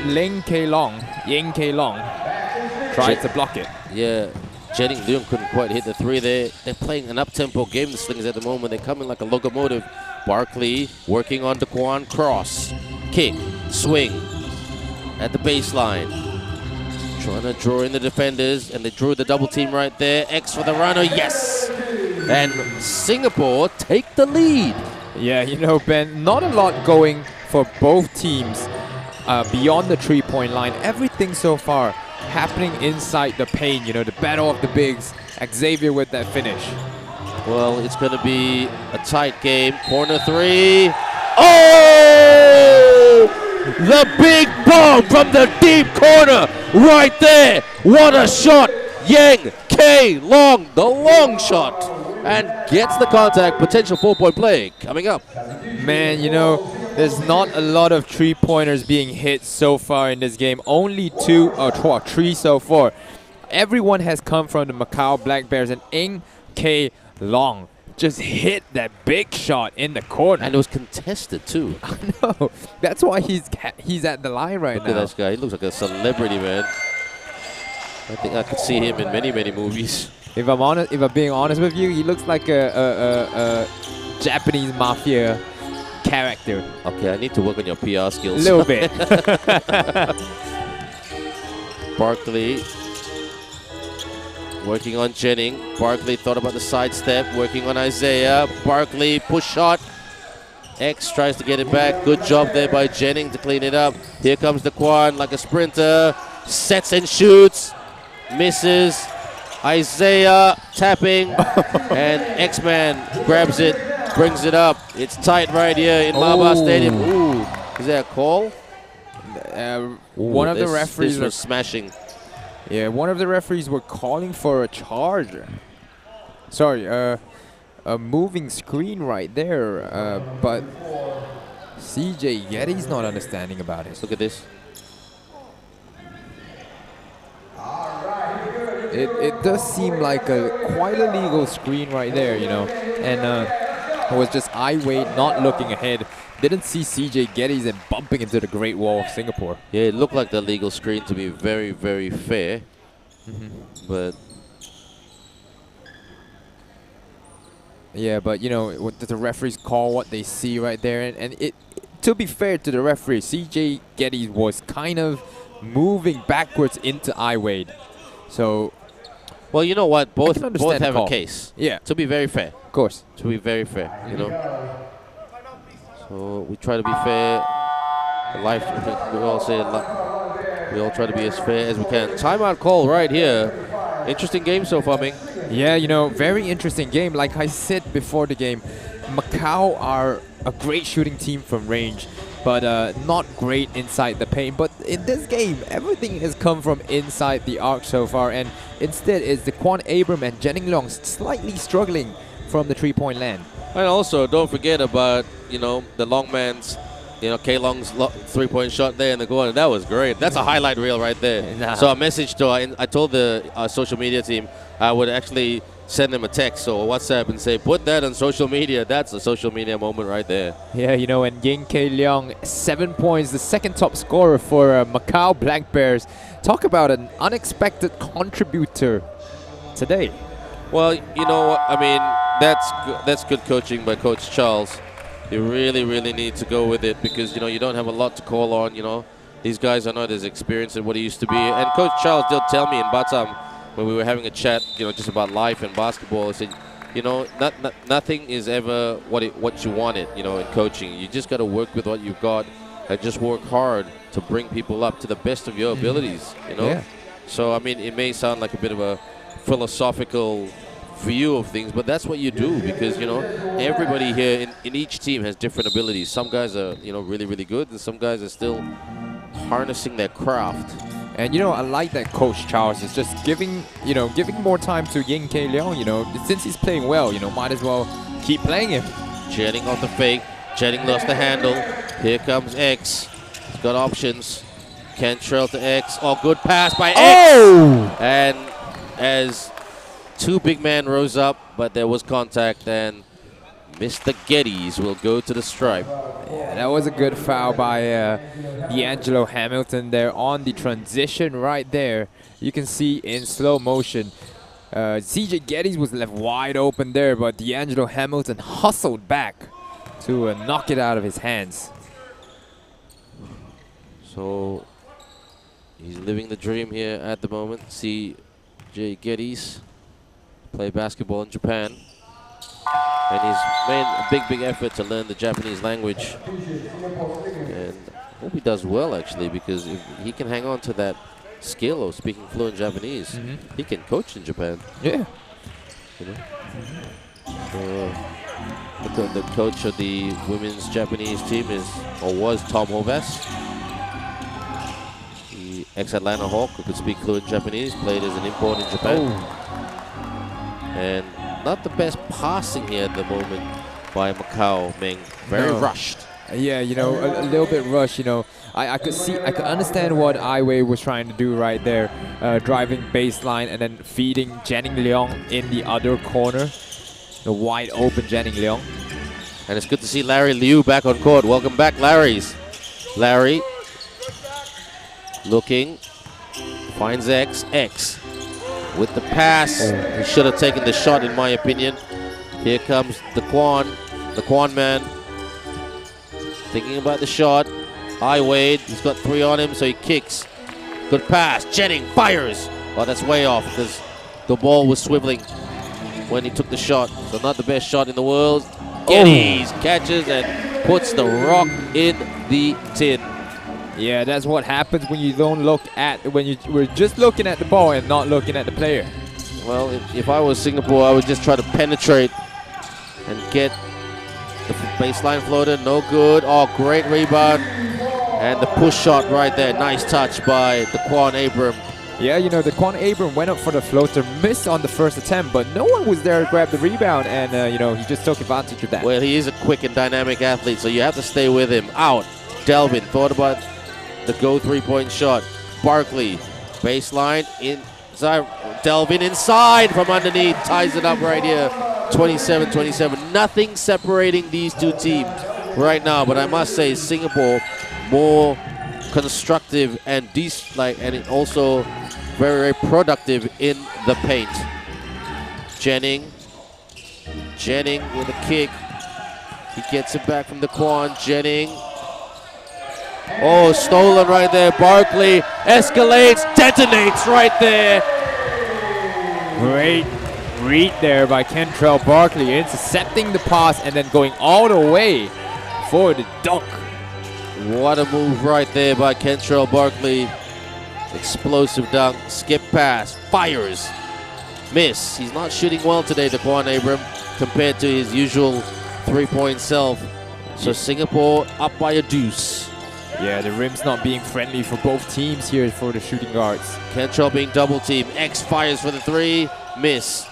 Ying K Long tried to block it. Yeah, Jennings Leung couldn't quite hit the three there. They're playing an up-tempo game, the Slingers, at the moment. They're coming like a locomotive. Barkley working on Daquan, cross, kick, swing at the baseline. Trying to draw in the defenders, and they drew the double team right there. X for the runner, yes! And Singapore take the lead. Yeah, you know, Ben, not a lot going for both teams beyond the three-point line. Everything so far happening inside the paint, you know, the battle of the bigs. Xavier with that finish. Well, it's going to be a tight game. Corner three. Oh! The big bomb from the deep corner right there. What a shot. Yang K Long, the long shot. And gets the contact. Potential 4-point play coming up. Man, you know, there's not a lot of three-pointers being hit so far in this game. Only 3 so far. Everyone has come from the Macau Black Bears, and Ng K Long just hit that big shot in the corner. And it was contested too. I know. That's why he's at the line right now. Look at this guy. He looks like a celebrity, man. I think I could see him in many, many movies. If I'm being honest with you, he looks like a Japanese mafia character. Okay, I need to work on your PR skills. A little bit. Barkley working on Jennings. Barkley thought about the sidestep, working on Isaiah. Barkley push shot. X tries to get it back. Good job there by Jennings to clean it up. Here comes Daquan like a sprinter. Sets and shoots. Misses. Isaiah tapping. And X-Man grabs it, brings it up. It's tight right here in Maba Stadium. Ooh, is that a call? One of the referees was smashing. Yeah, one of the referees were calling for a charge. Sorry, a moving screen right there. But CJ Yeti's not understanding about it. Look at this. It does seem like quite a legal screen right there, you know. And it was just Wade not looking ahead. Didn't see CJ Geddes and bumping into the Great Wall of Singapore. Yeah, it looked like the legal screen to be very, very fair. But yeah, but you know, the referees call what they see right there, and it. To be fair to the referee, CJ Geddes was kind of moving backwards into Wade. So, well, you know what? Both have a call. case. Yeah. To be very fair. Of course. To be very fair, you know. So we try to be fair. Life, we all say we all try to be as fair as we can. Timeout call right here. Interesting game so far, Ming. Yeah, you know, very interesting game. Like I said before the game, Macau are a great shooting team from range, but not great inside the paint. But in this game, everything has come from inside the arc so far, and instead it's Daquan Abram and Jennings Leong slightly struggling from the three-point land. And also, don't forget about, you know, the long man's, you know, K Long's three-point shot there in the corner. That was great. That's a highlight reel right there. Nah. So a message to I told the social media team I would actually send them a text or a WhatsApp and say, put that on social media. That's a social media moment right there. Yeah, you know, and Ying K Leong, 7 points, the second top scorer for Macau Black Bears. Talk about an unexpected contributor today. Well, you know what? I mean, that's good coaching by Coach Charles. You really, really need to go with it because, you know, you don't have a lot to call on, you know. These guys are not as experienced as what he used to be. And Coach Charles did tell me in Batam when we were having a chat, you know, just about life and basketball. He said, you know, nothing is ever what you want it, you know, in coaching. You just got to work with what you've got and just work hard to bring people up to the best of your abilities, you know. Yeah. So, I mean, it may sound like a bit of a philosophical view of things, but that's what you do because, you know, everybody here in each team has different abilities. Some guys are, you know, really, really good, and some guys are still harnessing their craft. And, you know, I like that Coach Charles is just giving more time to Ying K Leong, you know. Since he's playing well, you know, might as well keep playing him. Jennings off the fake. Jennings lost the handle. Here comes X. He's got options. Cantrell to X. Oh, good pass by X. Oh! And as two big men rose up, but there was contact, and Mr. Geddes will go to the stripe. Yeah, that was a good foul by D'Angelo Hamilton there on the transition right there. You can see in slow motion. CJ Geddes was left wide open there, but D'Angelo Hamilton hustled back to knock it out of his hands. So he's living the dream here at the moment. CJ Geddes play basketball in Japan. And he's made a big effort to learn the Japanese language. And I hope he does well, actually, because if he can hang on to that skill of speaking fluent Japanese, he can coach in Japan. Yeah. You know? The coach of the women's Japanese team was Tom Hoves, the ex-Atlanta Hawk who could speak fluent Japanese, played as an import in Japan. And not the best passing here at the moment by Macau, Meng. Very rushed. Yeah, you know, a little bit rushed, you know. I could understand what Ai Wei was trying to do right there, driving baseline and then feeding Jenning Leong in the other corner. The wide open Jenning Leong. And it's good to see Larry Liu back on court. Welcome back, Larry looking, finds X with the pass. He should have taken the shot, in my opinion. Here comes the Quan man, thinking about the shot. Ai Wei, he's got 3 on him, so he kicks. Good pass. Jenning fires. Oh, that's way off because the ball was swiveling when he took the shot. So not the best shot in the world. Geddes catches and puts the rock in the tin. Yeah, that's what happens when you don't look at, when you were just looking at the ball and not looking at the player. Well, if I was Singapore, I would just try to penetrate and get the baseline floater. No good. Oh, great rebound. And the push shot right there. Nice touch by the Quan Abram. Yeah, you know, the Quan Abram went up for the floater, missed on the first attempt, but no one was there to grab the rebound, and, you know, he just took advantage of that. Well, he is a quick and dynamic athlete, so you have to stay with him. Out. Delvin thought about the go 3-point shot. Barkley, baseline, inside. Delvin inside from underneath, ties it up right here. 27-27. Nothing separating these two teams right now, but I must say Singapore more constructive and and also very, very productive in the paint. Jenning with a kick. He gets it back from the Quan. Jenning. Oh, stolen right there. Barkley escalates, detonates right there. Great read there by Kentrell Barkley, intercepting the pass and then going all the way for the dunk. What a move right there by Kentrell Barkley. Explosive dunk, skip pass, fires, miss. He's not shooting well today, Quan Abram, compared to his usual 3-point self. So Singapore up by a deuce. Yeah, the rim's not being friendly for both teams here for the shooting guards. Kentrell being double teamed. X fires for the 3, miss.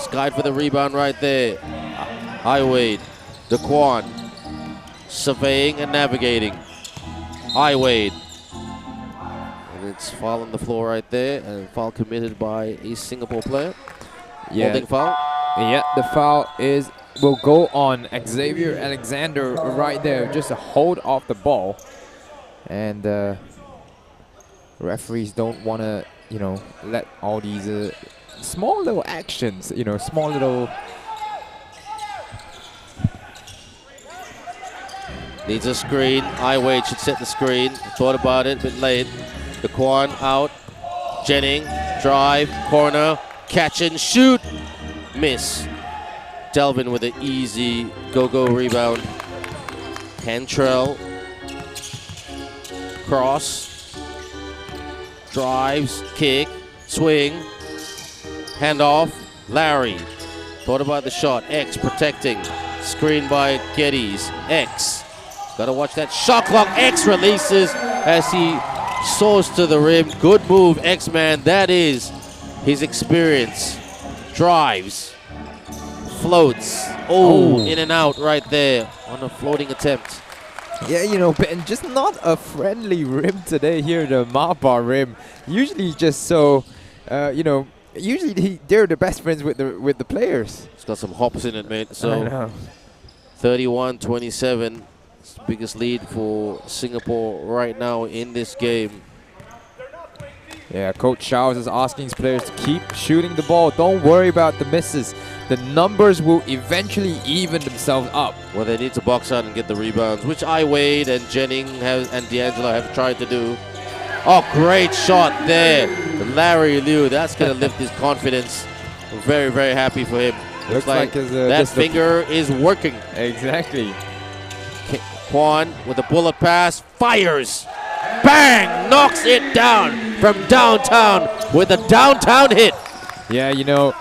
Skied for the rebound right there. Ai Wei, the Quan, surveying and navigating. Ai Wei. And it's foul on the floor right there, and foul committed by a Singapore player. Yeah. Holding foul. Yeah, the foul will go on Xavier Alexander right there. Just a hold off the ball. And referees don't want to, you know, let all these small little actions, you know, small little... Needs a screen. Ai Wei should set the screen. Thought about it, but late. The Quan out. Jenning, drive, corner, catch and shoot. Miss. Delvin with an easy go-go rebound. Cantrell. Cross. Drives, kick, swing. Handoff. Larry. Thought about the shot. X protecting. Screen by Geddes. X. Gotta watch that shot clock. X releases as he soars to the rim. Good move, X-Man. That is his experience. Drives. Floats. Oh, in and out right there on a floating attempt. Yeah, you know, and just not a friendly rim today here, the Marbar rim. Usually just so, you know, usually they're the best friends with the players. It's got some hops in it, mate. So 31-27. Biggest lead for Singapore right now in this game. Yeah, Coach Showers is asking his players to keep shooting the ball. Don't worry about the misses. The numbers will eventually even themselves up. Well, they need to box out and get the rebounds, which Ai Wei and Jenning and D'Angelo have tried to do. Oh, great shot there. Larry Liu, that's going to lift his confidence. I'm very, very happy for him. Looks like that finger is working. Exactly. Quan with a bullet pass, fires, bang, knocks it down from downtown with a downtown hit. Yeah, you know,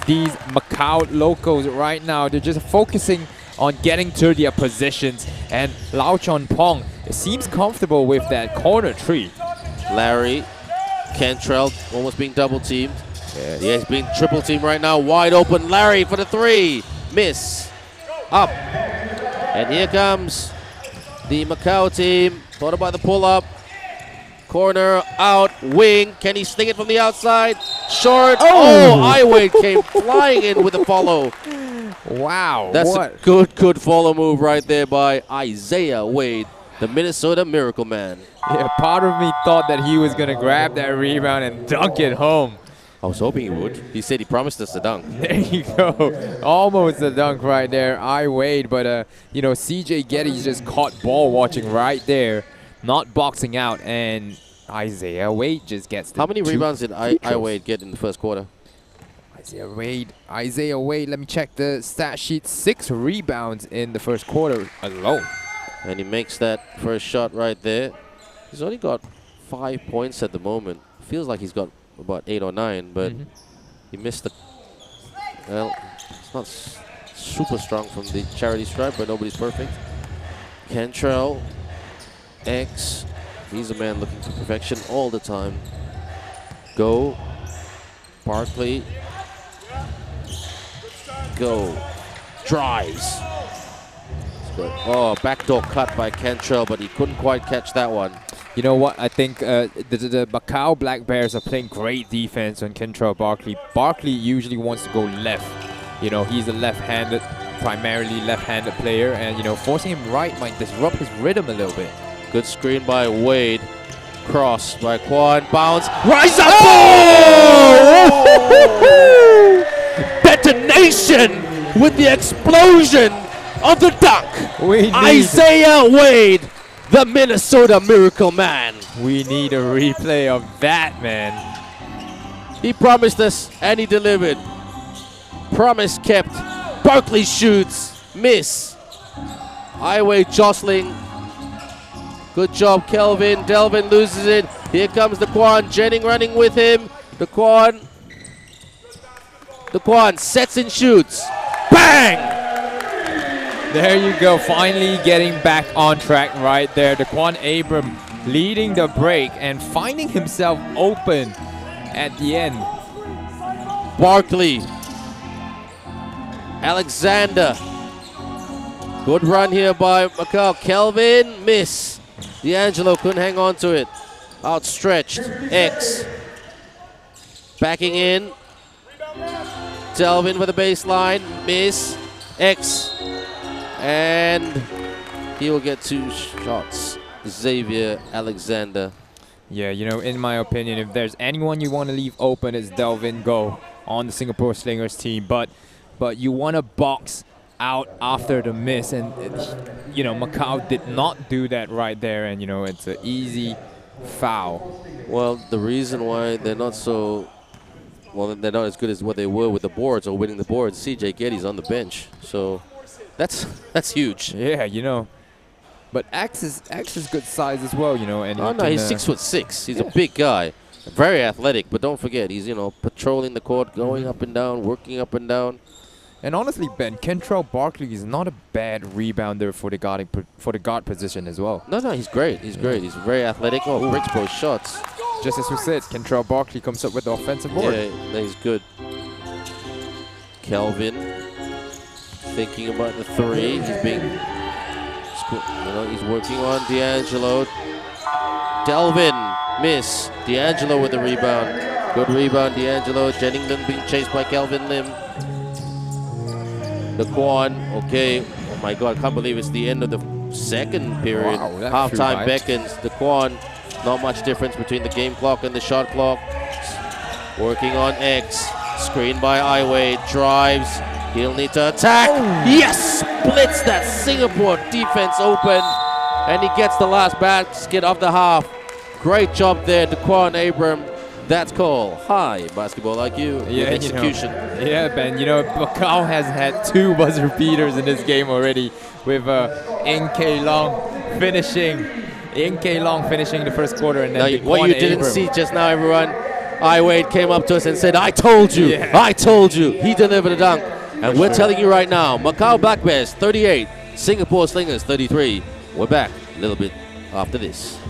these Macau locals right now, they're just focusing on getting to their positions, and Lau Chon Pong seems comfortable with that corner three. Larry, Cantrell almost being double teamed. Yeah, he's being triple teamed right now. Wide open, Larry for the three. Miss. Up. And here comes the Macau team. Thought about the pull up. Corner, out, wing. Can he sling it from the outside? Short. Oh, Iwade came flying in with a follow. Wow. That's a good follow move right there by Isaiah Wade, the Minnesota Miracle Man. Yeah, part of me thought that he was going to grab that rebound and dunk it home. I was hoping he would. He said he promised us a dunk. There you go. Almost a dunk right there. Wade, but you know, CJ Getty's just caught ball watching right there, not boxing out, and Isaiah Wade just gets the How many rebounds did Iwade get in the first quarter? Isaiah Wade, let me check the stat sheet. 6 rebounds in the first quarter alone. And he makes that first shot right there. He's only got 5 points at the moment. Feels like he's got about 8 or 9, but he missed the... Well, it's not super strong from the charity stripe, but nobody's perfect. Cantrell, X, he's a man looking for perfection all the time. Go, Barkley, go, drives. Oh, backdoor cut by Cantrell, but he couldn't quite catch that one. You know what? I think the Macau Black Bears are playing great defense on Cantrell Barkley. Barkley usually wants to go left. You know, he's a left-handed, primarily left-handed player, and you know, forcing him right might disrupt his rhythm a little bit. Good screen by Wade. Cross by Quan. Bounce. Rise up! Oh! Detonation with the explosion of the dunk. Isaiah Wade, the Minnesota Miracle Man. We need a replay of that, man. He promised us and he delivered. Promise kept. Barkley shoots. Miss. Iwade jostling. Good job, Kelvin. Delvin loses it. Here comes the Quan. Jennings running with him. The Quan sets and shoots. Bang! There you go. Finally getting back on track right there. Daquan Abram leading the break and finding himself open at the end. Barkley. Alexander. Good run here by Macau. Kelvin, miss. D'Angelo couldn't hang on to it. Outstretched. X. Backing in. Delvin for the baseline. Miss. X. And he will get 2 shots. Xavier Alexander. Yeah, you know, in my opinion, if there's anyone you want to leave open, it's Delvin Go on the Singapore Slingers team. But you want to box out after the miss, and you know, Macau did not do that right there, and you know, it's an easy foul. Well, the reason why they're not so, well, they're not as good as what they were with the boards or winning the boards. CJ Getty's on the bench, so that's huge. Yeah, you know, but X is good size as well, you know. And oh no, he's 6'6". He's a big guy, very athletic. But don't forget, he's, you know, patrolling the court, going up and down, working up and down. And honestly, Ben, Cantrell Barkley is not a bad rebounder for the guard position as well. No, he's great. He's great. He's very athletic. Oh, breaks both shots. Just as we said, Cantrell Barkley comes up with the offensive board. Yeah, he's good. Kelvin thinking about the 3. He's being, you know, he's working on D'Angelo. Delvin, miss. D'Angelo with the rebound. Good rebound, D'Angelo. Jennings being chased by Kelvin Lim. The Quan, okay. Oh my God, I can't believe it's the end of the second period. Wow, halftime beckons. The Quan, not much difference between the game clock and the shot clock. Working on X. Screen by Iwade. Drives. He'll need to attack. Yes! Splits that Singapore defense open. And he gets the last basket of the half. Great job there, Daquan Abram. That's called high basketball IQ. Yeah, execution. You know, yeah, Ben. You know, Macau has had 2 buzzer beaters in this game already, with NK Long finishing the first quarter, and then now, what you didn't see just now, everyone, Wade came up to us and said, I told you, I told you. He delivered a dunk. And we're telling you right now, Macau Black Bears 38, Singapore Slingers 33. We're back a little bit after this.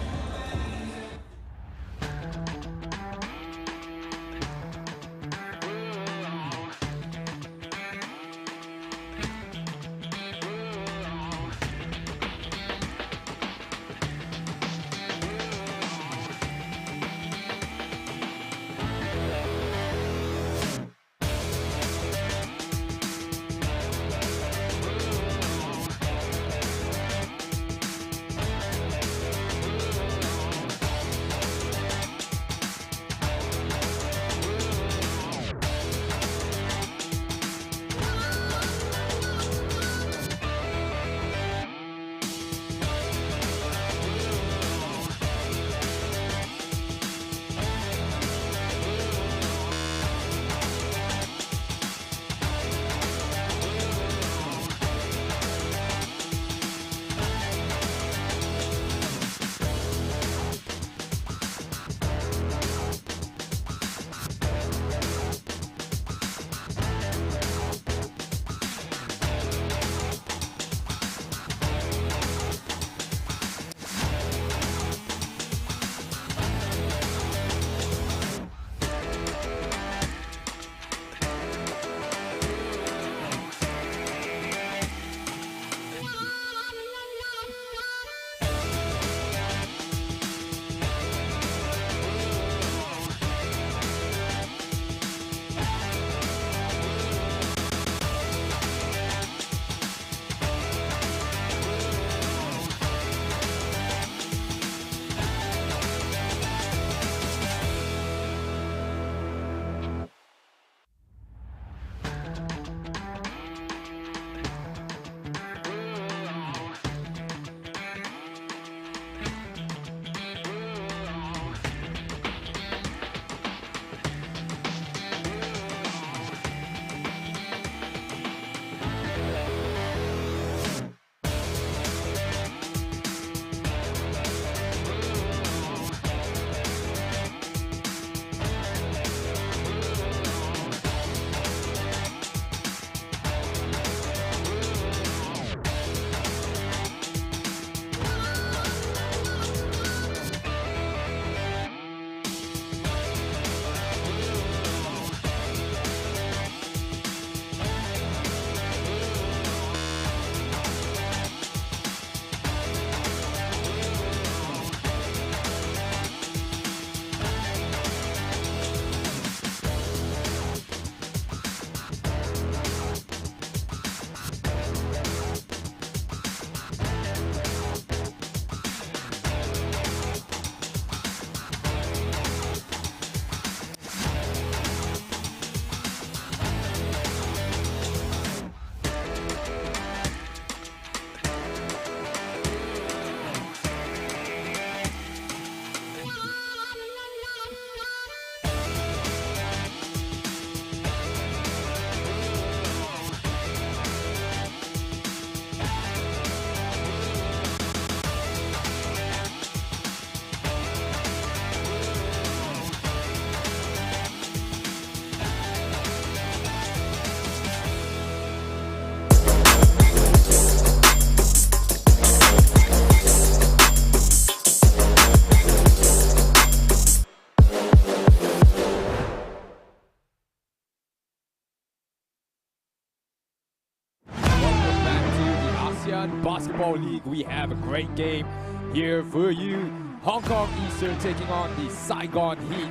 ASEAN Basketball League. We have a great game here for you. Hong Kong Eastern taking on the Saigon Heat.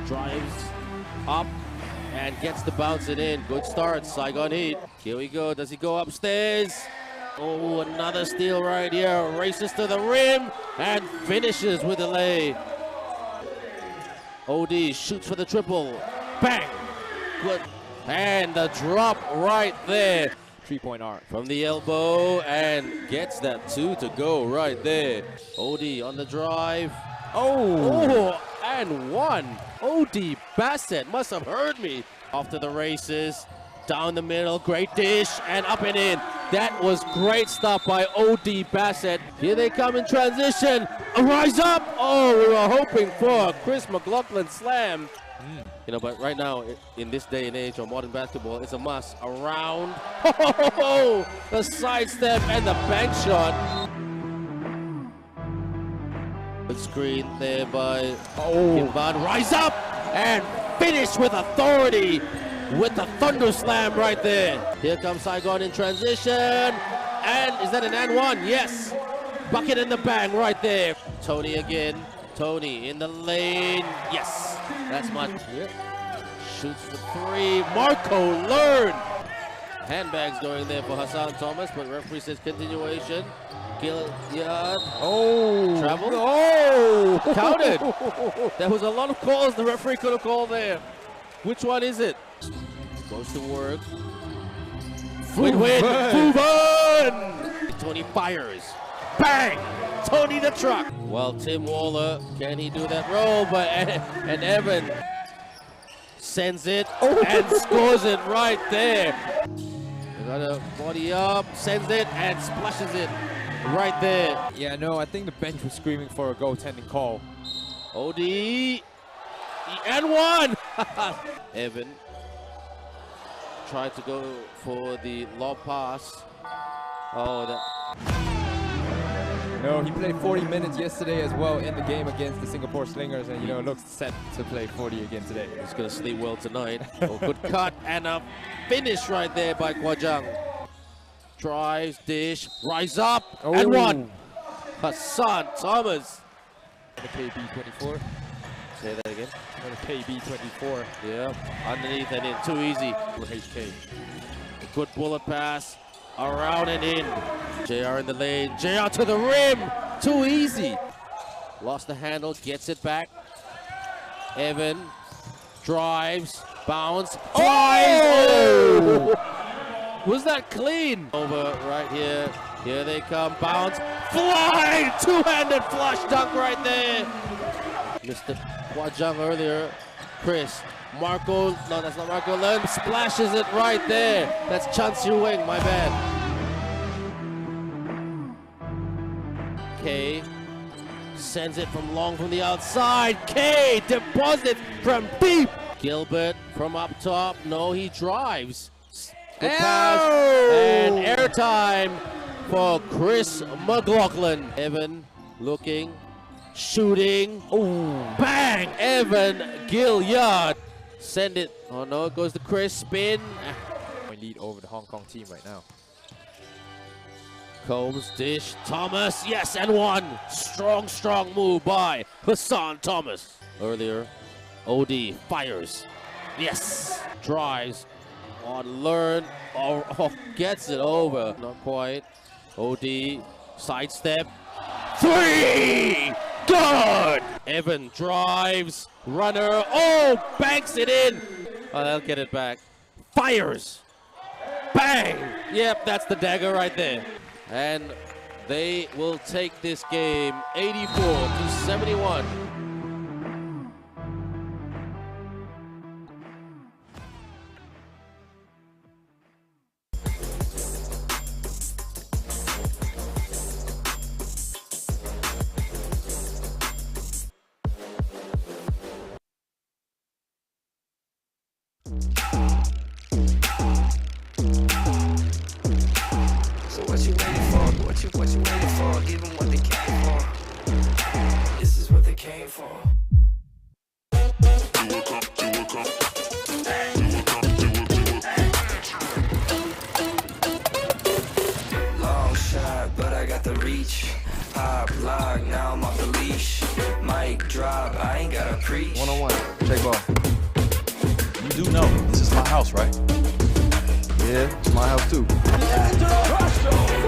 Drives up and gets the bounce it in. Good start, Saigon Heat. Here we go. Does he go upstairs? Oh, another steal right here. Races to the rim and finishes with a lay. OD shoots for the triple. Bang! Good. And the drop right there. Three-point arc. From the elbow and gets that two to go right there. OD on the drive. Oh, and one. OD Bassett must have heard me. After the races, down the middle, great dish, and up and in. That was great stuff by O.D. Bassett. Here they come in transition. Rise up! Oh, we were hoping for a Chris McLaughlin slam. You know, but right now, in this day and age of modern basketball, it's a must. Around. Oh, the sidestep and the bank shot. Good screen there by Kimban. Rise up and finish with authority with the thunder slam right there. Here comes Saigon in transition. And is that an and one? Yes. Bucket in the bang right there. Tony again. Tony in the lane. Yes. That's much. Yep. Shoots for three. Marco learn. Handbags going there for Hassan Thomas, but referee says continuation. Gilliard. Oh. Travel. Oh. Counted. There was a lot of calls the referee could have called there. Which one is it? Goes to work. Win-win. Fuban. Tony fires. Bang! Tony the truck. Well, Tim Waller, can he do that roll? But and Evan sends it and scores it right there. They got a body up, sends it and splashes it right there. Yeah, no, I think the bench was screaming for a goaltending call. OD and one. Evan tried to go for the lob pass. Oh, that. No, he played 40 minutes yesterday as well in the game against the Singapore Slingers, and you know, looks set to play 40 again today. He's going to sleep well tonight. Oh, good cut and a finish right there by Kwajang. Drives, dish, rise up, and one. Hassan Thomas. The KB24. Say that again. The KB24. Yeah, underneath and in, too easy. For HK. A good bullet pass. Around and in. JR in the lane. JR to the rim. Too easy. Lost the handle. Gets it back. Evan drives. Bounce. Oh! Was that clean? Over right here. Here they come. Bounce. Fly! Two-handed flush dunk right there. Mr. Kwajang earlier. Chris. Marco, no, that's not Marco Len, splashes it right there. That's Chan Siu Weng, my bad. K sends it from long from the outside. K deposits from deep. Gilbert from up top. No, he drives. Good pass. And airtime for Chris McLaughlin. Evan looking, shooting. Oh, bang! Evan Gilliard. Send it. Oh no, it goes to Chris. Spin. We lead over the Hong Kong team right now. Combs, dish, Thomas. Yes, and one. Strong, strong move by Hassan Thomas. Earlier, OD fires. Yes. Drives on learn. Oh, gets it over. Not quite. OD, sidestep. Three! Good! Evan drives. Runner. Oh, banks it in. Oh, they'll get it back. Fires. Bang! Yep, that's the dagger right there. And they will take this game 84-71. What you waiting for? What you waiting for? Give them what they came for. This is what they came for. Long shot, but I got the reach. Pop, lock, now I'm off the leash. Mic drop, I ain't gotta preach. One-on-one, check ball. You do know this is my house, right? Yeah, it's my house too.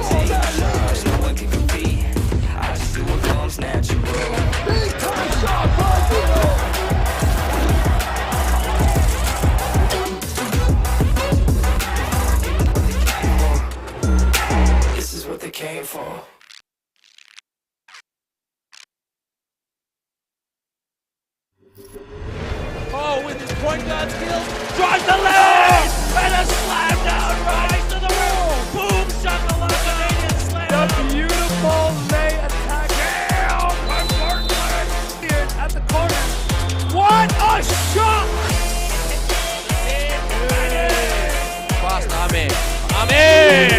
Take charge, no one can compete. I just do what comes natural. Big time shot by Dino. This is what they came for. Oh, with his point guard skills, drives the lane! And a slam down right to the rim! Boom, shot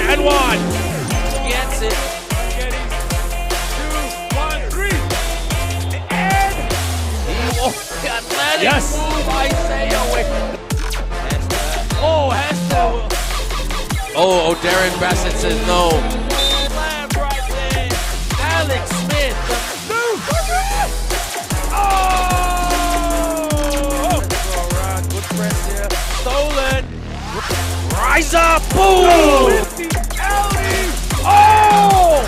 and one. Gets it. 2, 1, 3. And The athletic Yes. move, Isaiah Wade. oh, has to. Oh, Darren Bassett says no. Slam right there. Alex Smith. Oh! Go around. Good press here. Stolen. Rise up. Boom. 50 Audi. Oh!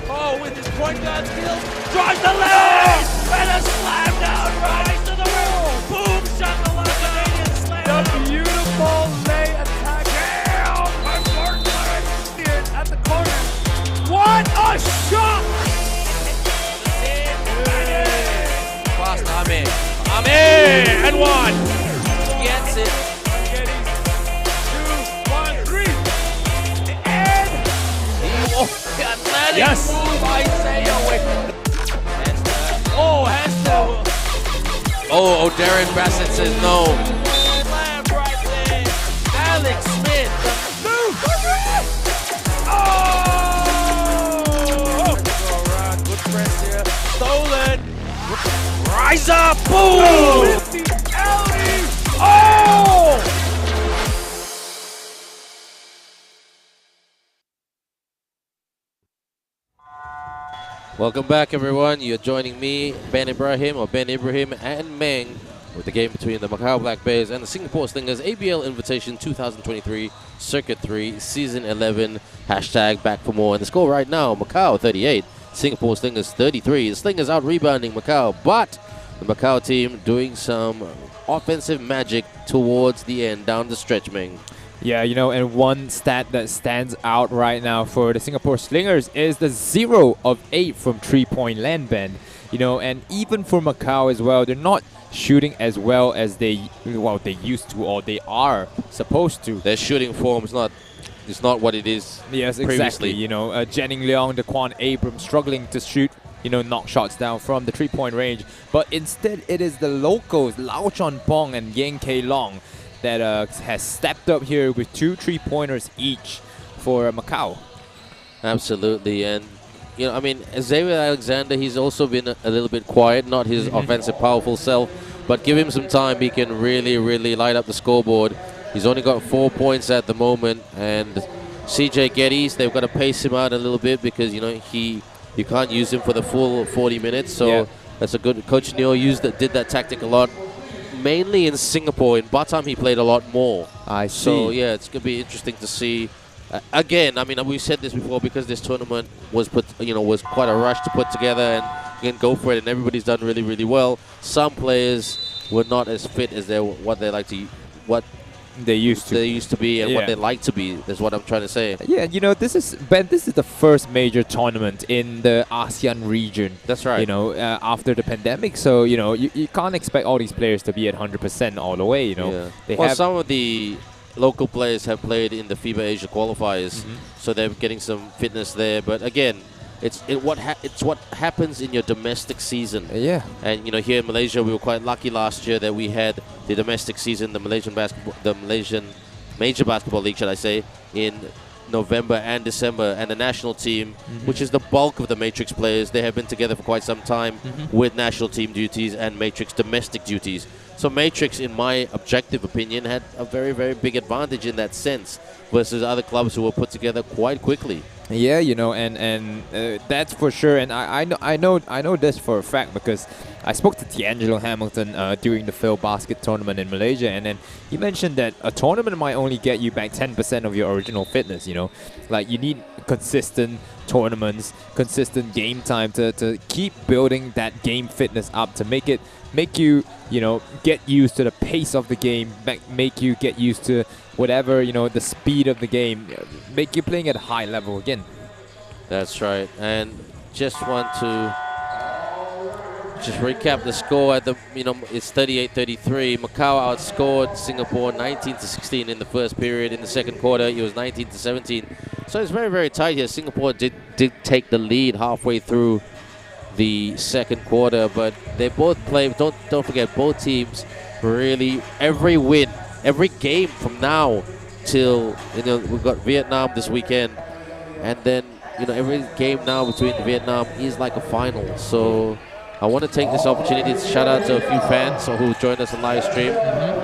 Oh, with his point guard skills, drives the lane, and a slam down right to the rim. Boom, shot the left Canadian slam. The beautiful lay attack. Down by Martin at the corner. What a shot! Fast Ahmed. And one. Gets it. 2, 1, 3. And The athletic Yes. move, Isaiah Wade. oh, has to. Oh, Darren Bassett says no. Slam right there. Alex Smith. Oh! Go around. Good press here. Stolen. Rise up. Boom. 50 Audi. Oh! Welcome back, everyone. You're joining me, Ben Ibrahim, and Meng with the game between the Macau Black Bears and the Singapore Slingers ABL Invitation 2023 Circuit 3 Season 11. Hashtag back for more. And the score right now, Macau 38, Singapore Slingers 33. The Slingers out rebounding Macau, but the Macau team doing some offensive magic towards the end, down the stretch, Meng. Yeah, you know, and one stat that stands out right now for the Singapore Slingers is the 0 of 8 from three-point land bend. You know, and even for Macau as well, they're not shooting as well as they used to, or they are supposed to. Their shooting form is not what it is Yes, previously. exactly. You know, Jennings Leong, Daquan Abrams struggling to shoot, you know, knock shots down from the three-point range. But instead, it is the locals, Lau Chon Pong and Yang K Long, that has stepped up here with 2 3-pointers each for Macau. Absolutely, and you know, I mean, Xavier Alexander, he's also been a little bit quiet, not his offensive powerful self, but give him some time, he can really, really light up the scoreboard. He's only got 4 points at the moment, and CJ Geddes, they've got to pace him out a little bit because, you know, you can't use him for the full 40 minutes, so Yeah. that's a good. Coach Neo did that tactic a lot, mainly in Singapore. In Batam, he played a lot more. I see. So yeah, it's gonna be interesting to see. Again, I mean, we've said this before, because this tournament was quite a rush to put together, and you can go for it, and everybody's done really, really well. Some players were not as fit as what They used to. be, and what Yeah. they like to be. Is what I'm trying to say. Yeah, you know, this is the first major tournament in the ASEAN region. That's right. You know, after the pandemic, so you know, you can't expect all these players to be at 100% all the way. You know, Yeah. they Well, have some of the local players have played in the FIBA Asia qualifiers, so they're getting some fitness there. But again, it's what happens in your domestic season. yeah. And you know, here in Malaysia, we were quite lucky last year that we had the domestic season, the Malaysian Major Basketball League, should I say, in November and December, and the national team, which is the bulk of the Matrix players, they have been together for quite some time with national team duties and Matrix domestic duties. So Matrix, in my objective opinion, had a very, very big advantage in that sense versus other clubs who were put together quite quickly. Yeah, you know, and that's for sure. And I know this for a fact because I spoke to D'Angelo Hamilton during the Phil Basket tournament in Malaysia, and then he mentioned that a tournament might only get you back 10% of your original fitness. You know, like you need consistent tournaments, consistent game time to keep building that game fitness up to make you get used to the pace of the game, make you get used to whatever, you know, the speed of the game, make you playing at a high level again. That's right. And just want to recap the score at it's 38-33. Macau outscored Singapore 19-16 in the first period. In the second quarter, it was 19-17. So it's very, very tight here. Singapore did take the lead halfway through the second quarter, but they both play. Don't forget, both teams really every win, every game from now till we've got Vietnam this weekend, and then every game now between Vietnam is like a final. So I want to take this opportunity to shout out to a few fans who joined us on live stream.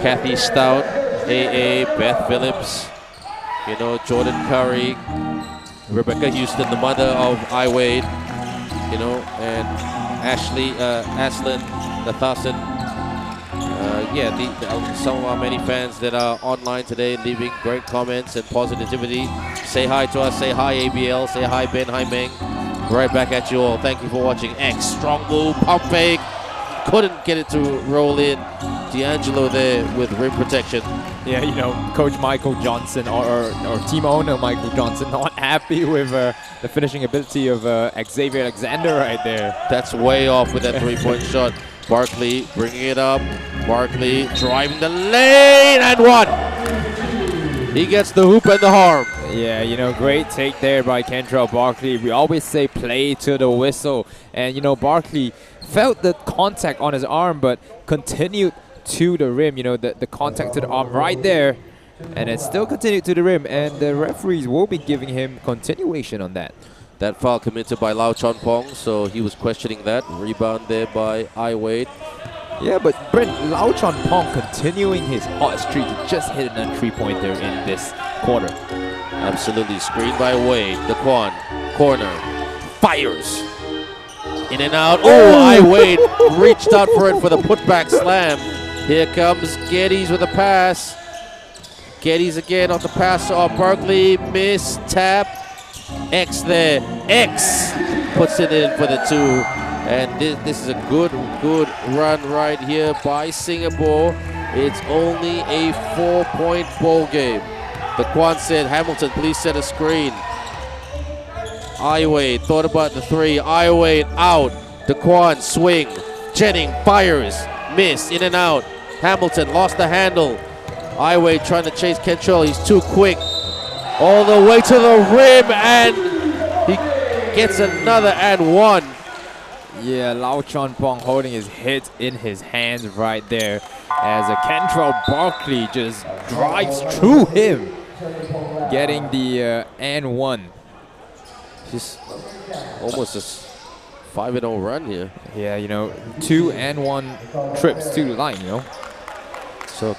Kathy Stout, AA, Beth Phillips, Jordan Curry, Rebecca Houston, the mother of I Wade, and Ashley, Aslan Nathasan. Some of our many fans that are online today leaving great comments and positivity. Say hi to us, say hi ABL, say hi Ben, hi Meng. Right back at you all. Thank you for watching. X, strong move, pump fake. Couldn't get it to roll in. D'Angelo there with rim protection. Yeah, Coach Michael Johnson or team owner Michael Johnson not happy with the finishing ability of Xavier Alexander right there. That's way off with that three-point shot. Barkley bringing it up. Barkley driving the lane and one. He gets the hoop and the harm. Yeah, great take there by Kentrell Barkley. We always say play to the whistle. And, Barkley felt the contact on his arm, but continued to the rim. The contact to the arm right there. And it still continued to the rim. And the referees will be giving him continuation on that. That foul committed by Lau Chon Pong, so he was questioning that. Rebound there by I Wade. Yeah, but Brent, Lau Chon Pong continuing his hot streak to just hit a three-pointer in this quarter. Absolutely. Screen by Wade. Daquan. Corner. Fires. In and out. Oh, I Wade reached out for it for the putback slam. Here comes Geddes with a pass. Geddes again off the pass off Barkley. Miss. Tap. X there. X puts it in for the two. And this is a good run right here by Singapore. It's only a 4-point ball game. Daquan said, Hamilton, please set a screen. Iwade thought about the three. Iwade out. Daquan swing. Jennings fires. Miss. In and out. Hamilton lost the handle. Iwade trying to chase Kentrell. He's too quick. All the way to the rim, and he gets another and one. Yeah, Lau Chon Pong holding his head in his hands right there as a Kentrell Barkley just drives through him, getting the and one. Just almost a 5-0 run here. Yeah, 2 and 1 trips to the line, So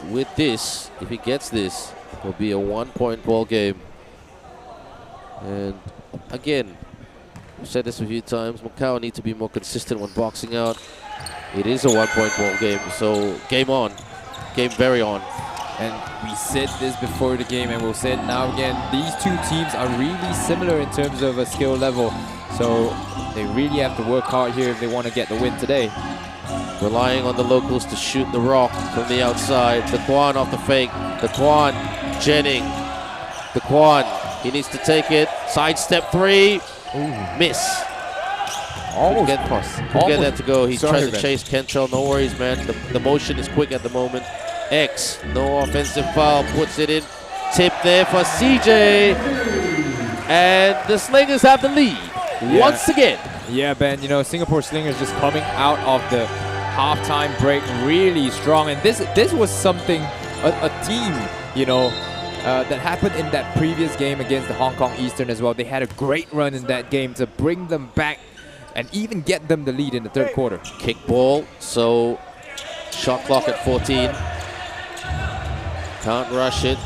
with this, if he gets this, it'll be a 1-point ball game. And again, I've said this a few times, Macau need to be more consistent when boxing out. It is a 1-point ball game, so game on. Game very on. And we said this before the game and we'll say it now again. These two teams are really similar in terms of a skill level. So they really have to work hard here if they want to get the win today. Relying on the locals to shoot the rock from the outside. Daquan off the fake. Daquan, Jennings. Daquan, he needs to take it. Sidestep three. Ooh. Miss. Almost get that to go. He's trying to chase Kentrell. No worries, man. The motion is quick at the moment. X, no offensive foul, puts it in. Tip there for CJ. And the Slingers have the lead once again. Yeah, Ben, Singapore Slingers just coming out of the halftime break really strong. And this was something, a team, that happened in that previous game against the Hong Kong Eastern as well. They had a great run in that game to bring them back and even get them the lead in the third quarter. Kick ball, so shot clock at 14. Can't rush it.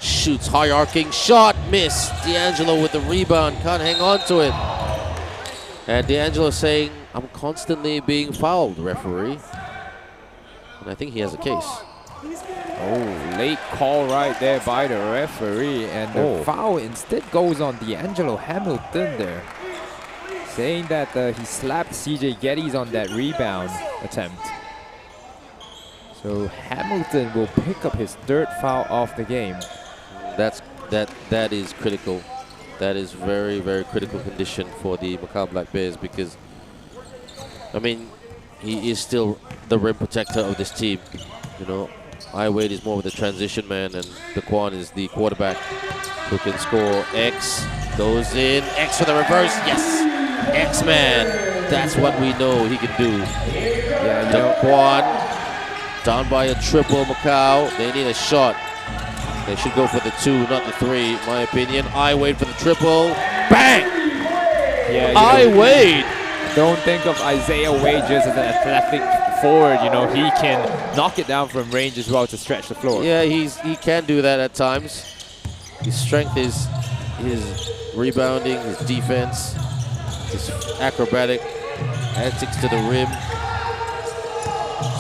Shoots, high arcing shot, miss. D'Angelo with the rebound, can't hang on to it. And D'Angelo saying, I'm constantly being fouled, referee. And I think he has a case. Oh, late call right there by the referee. And the foul instead goes on D'Angelo Hamilton there. Saying that he slapped CJ Geddes on that rebound attempt. So Hamilton will pick up his third foul of the game. That is critical. That is very, very critical condition for the Macau Black Bears because, I mean, he is still the rim protector of this team. Iwade is more of the transition man, and Daquan is the quarterback who can score. X goes in. X for the reverse. Yes. X-Man. That's what we know he can do. Yeah, you know, Daquan down by a triple. Macau. They need a shot. They should go for the 2, not the 3, in my opinion. I wait for the triple. Bang! yeah, I Wade. don't think of Isaiah Wade just as an athletic forward. You know, he can knock it down from range as well to stretch the floor. Yeah, he can do that at times. His strength is his rebounding, his defense, his acrobatic antics to the rim.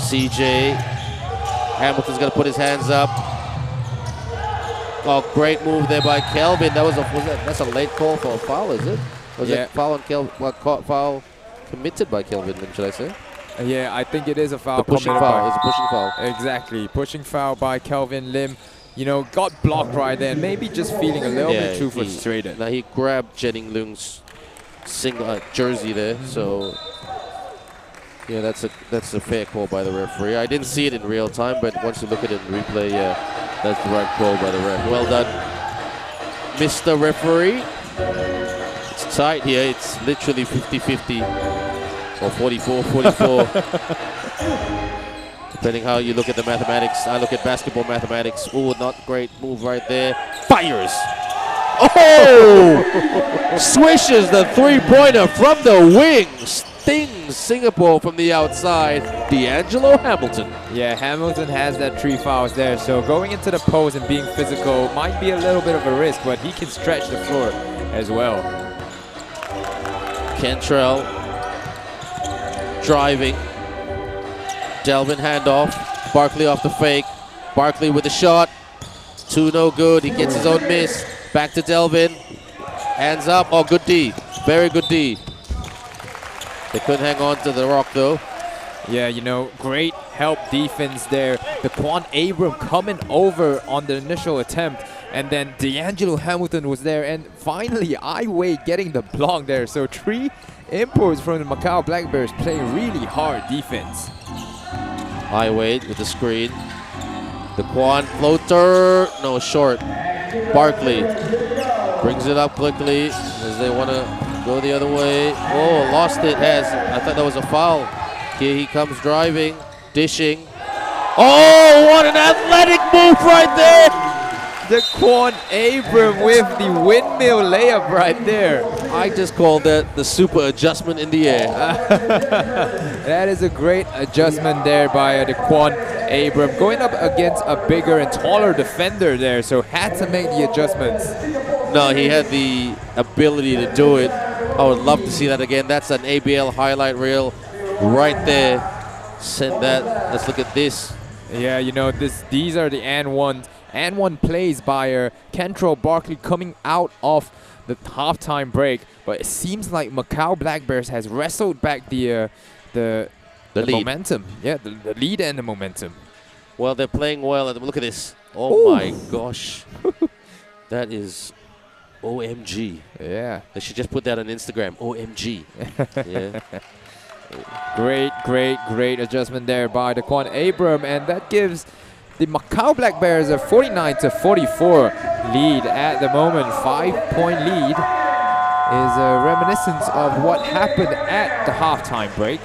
CJ Hamilton's gonna put his hands up. Oh, great move there by Kelvin. That's a late call for a foul, is it? Was Yeah. it foul on Kelvin? Well, foul committed by Kelvin, should I say? Yeah, I think it is a foul. The pushing committed foul. by- It's a pushing foul. Exactly. Pushing foul by Kelvin Lim. You know, got blocked right there. Maybe just feeling a little bit too frustrated. Now he grabbed Jennings Lung's jersey there, so yeah, that's a fair call by the referee. I didn't see it in real time, but once you look at it in replay, yeah, that's the right call by the ref. Well done, Mr. Referee. It's tight here. It's literally 50-50 or 44-44. Depending how you look at the mathematics. I look at basketball mathematics. Oh, not great move right there. Fires. Oh! Swishes the three-pointer from the wing. Stings Singapore from the outside. D'Angelo Hamilton. Yeah, Hamilton has that 3 fouls there. So going into the post and being physical might be a little bit of a risk, but he can stretch the floor as well. Cantrell driving. Delvin handoff. Barkley off the fake. Barkley with the shot. 2 no good. He gets his own miss. Back to Delvin. Hands up. Oh, good D. Very good D. They couldn't hang on to the rock though. Yeah, you know, great help defense there. Daquan Abram coming over on the initial attempt. And then D'Angelo Hamilton was there. And finally, Wade getting the block there. So 3 imports from the Macau Black Bears playing really hard defense. Wade with the screen. Daquan floater. No, short. Barkley brings it up quickly as they want to go the other way. Oh, lost it. I thought that was a foul. Here he comes driving, dishing. Oh, what an athletic move right there! Daquan Abram with the windmill layup right there. I just called that the super adjustment in the air. That is a great adjustment there by Daquan Abram. Going up against a bigger and taller defender there, so had to make the adjustments. No, he had the ability to do it. I would love to see that again. That's an ABL highlight reel right there. Send that. Let's look at this. Yeah, you know, these are the and ones. And 1 plays by Cantrell Barkley coming out of the halftime break. But it seems like Macau Black Bears has wrestled back the lead. momentum. Yeah, the lead and the momentum. Well, they're playing well. And look at this. Oh my gosh. That is OMG. Yeah. They should just put that on Instagram. OMG. Yeah. Great adjustment there by Daquan Abram. And that gives the Macau Black Bears a 49-44 lead at the moment. 5-point lead is a reminiscence of what happened at the halftime break.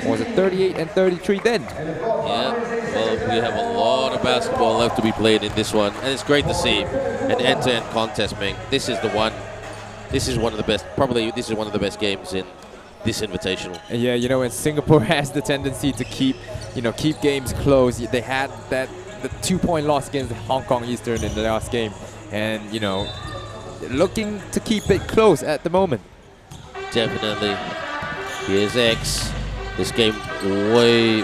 Or was it 38-33 then? Yeah. Well, we have a lot of basketball left to be played in this one. And it's great to see an end-to-end contest, man. This is one of the best, probably this is one of the best games in this Invitational. Yeah, you know, and Singapore has the tendency to keep games close. They had the 2-point loss against Hong Kong Eastern in the last game, and you know, looking to keep it close at the moment. Definitely. Here's X. This game way,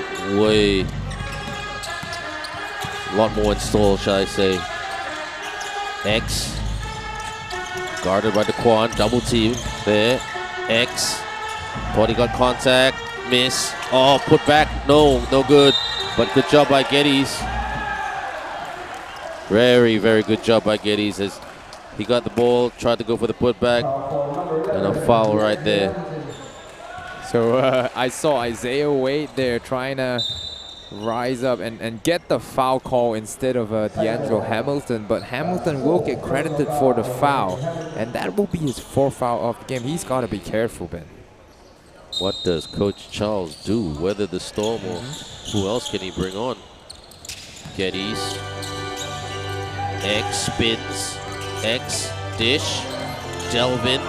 a lot more installed, shall I say. X. Guarded by Daquan. Double team there. X. Thought he got contact. Miss. Oh, put back. No good. But good job by Geddes. Very good job by Geddes as he got the ball, tried to go for the putback, and a foul right there. So I saw Isaiah Wade there trying to rise up and get the foul call instead of D'Angelo Hamilton, but Hamilton will get credited for the foul, and that will be his 4th foul of the game. He's got to be careful, Ben. What does Coach Charles do? Weather the storm, or who else can he bring on? Geddes. X spins. X dish. Delvin.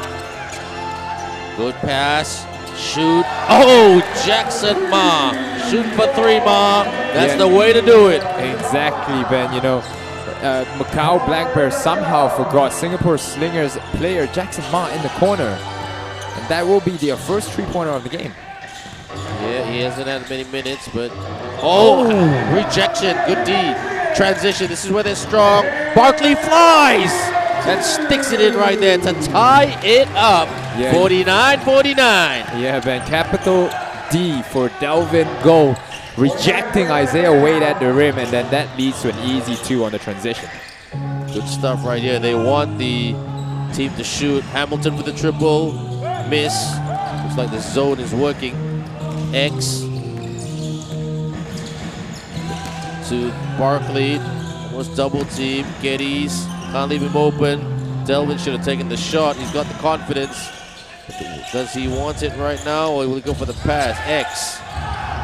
Good pass. Shoot. Oh, Jackson Ma. Shoot for 3, Ma. That's the way to do it. Exactly, Ben. You know, Macau Black Bears somehow forgot Singapore Slingers player Jackson Ma in the corner. And that will be their first 3-pointer of the game. Yeah, he hasn't had many minutes, but... Oh, rejection. Good D. Transition. This is where they're strong. Barkley flies and sticks it in right there to tie it up. 49-49. Yeah, Ben. Capital D for Delvin Go, rejecting Isaiah Wade at the rim, and then that leads to an easy 2 on the transition. Good stuff right here. They want the team to shoot. Hamilton with the triple. Miss. Looks like the zone is working. X to Barkley. Almost double team. Geddes. Can't leave him open. Delvin should have taken the shot. He's got the confidence. Does he want it right now, or will he go for the pass? X.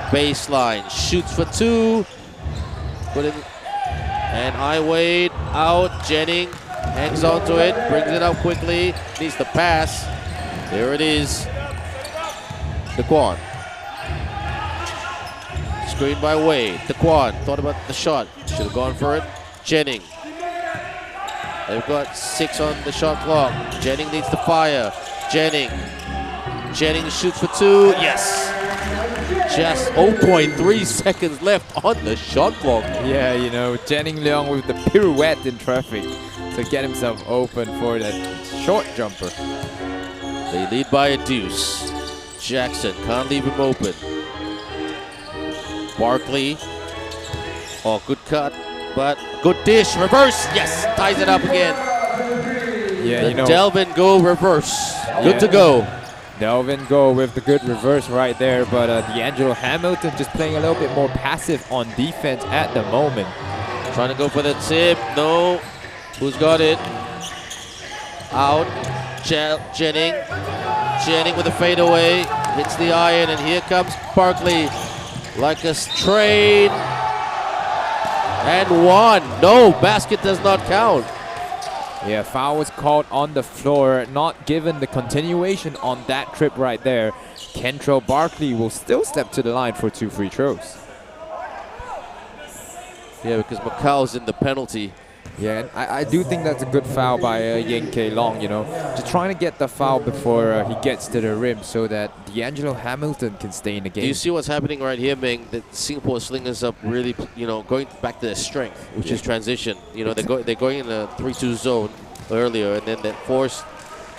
Baseline. Shoots for 2. Put it. And Wade out. Jennings hangs onto it. Brings it up quickly. Needs the pass. There it is. Daquan. Screen by Wade. Daquan thought about the shot. Should have gone for it. Jennings. They've got 6 on the shot clock. Jennings needs to fire. Jennings shoots for 2. Yes. Just 0.3 seconds left on the shot clock. Yeah, you know, Jennings Leong with the pirouette in traffic to get himself open for that short jumper. They lead by a deuce. Jackson can't leave him open. Barkley. Oh, good cut, but good dish. Reverse. Yes, ties it up again. Yeah, you know, Delvin Go reverse. Good to go. Delvin Go with the good reverse right there, but D'Angelo Hamilton just playing a little bit more passive on defense at the moment. Trying to go for the tip. No. Who's got it? Out. Jennings with a fadeaway. Hits the iron, and here comes Barkley. Like a train. And 1. No, basket does not count. Yeah, foul was called on the floor, not given the continuation on that trip right there. Kentrell Barkley will still step to the line for 2 free throws. Yeah, because Macau's in the penalty. Yeah, and I do think that's a good foul by Yen K Long, you know. Just trying to get the foul before he gets to the rim so that D'Angelo Hamilton can stay in the game. Do you see what's happening right here, Ming? The Singapore Slingers are really, you know, going back to their strength, which is transition. You know, they're going in a 3-2 zone earlier, and then they forced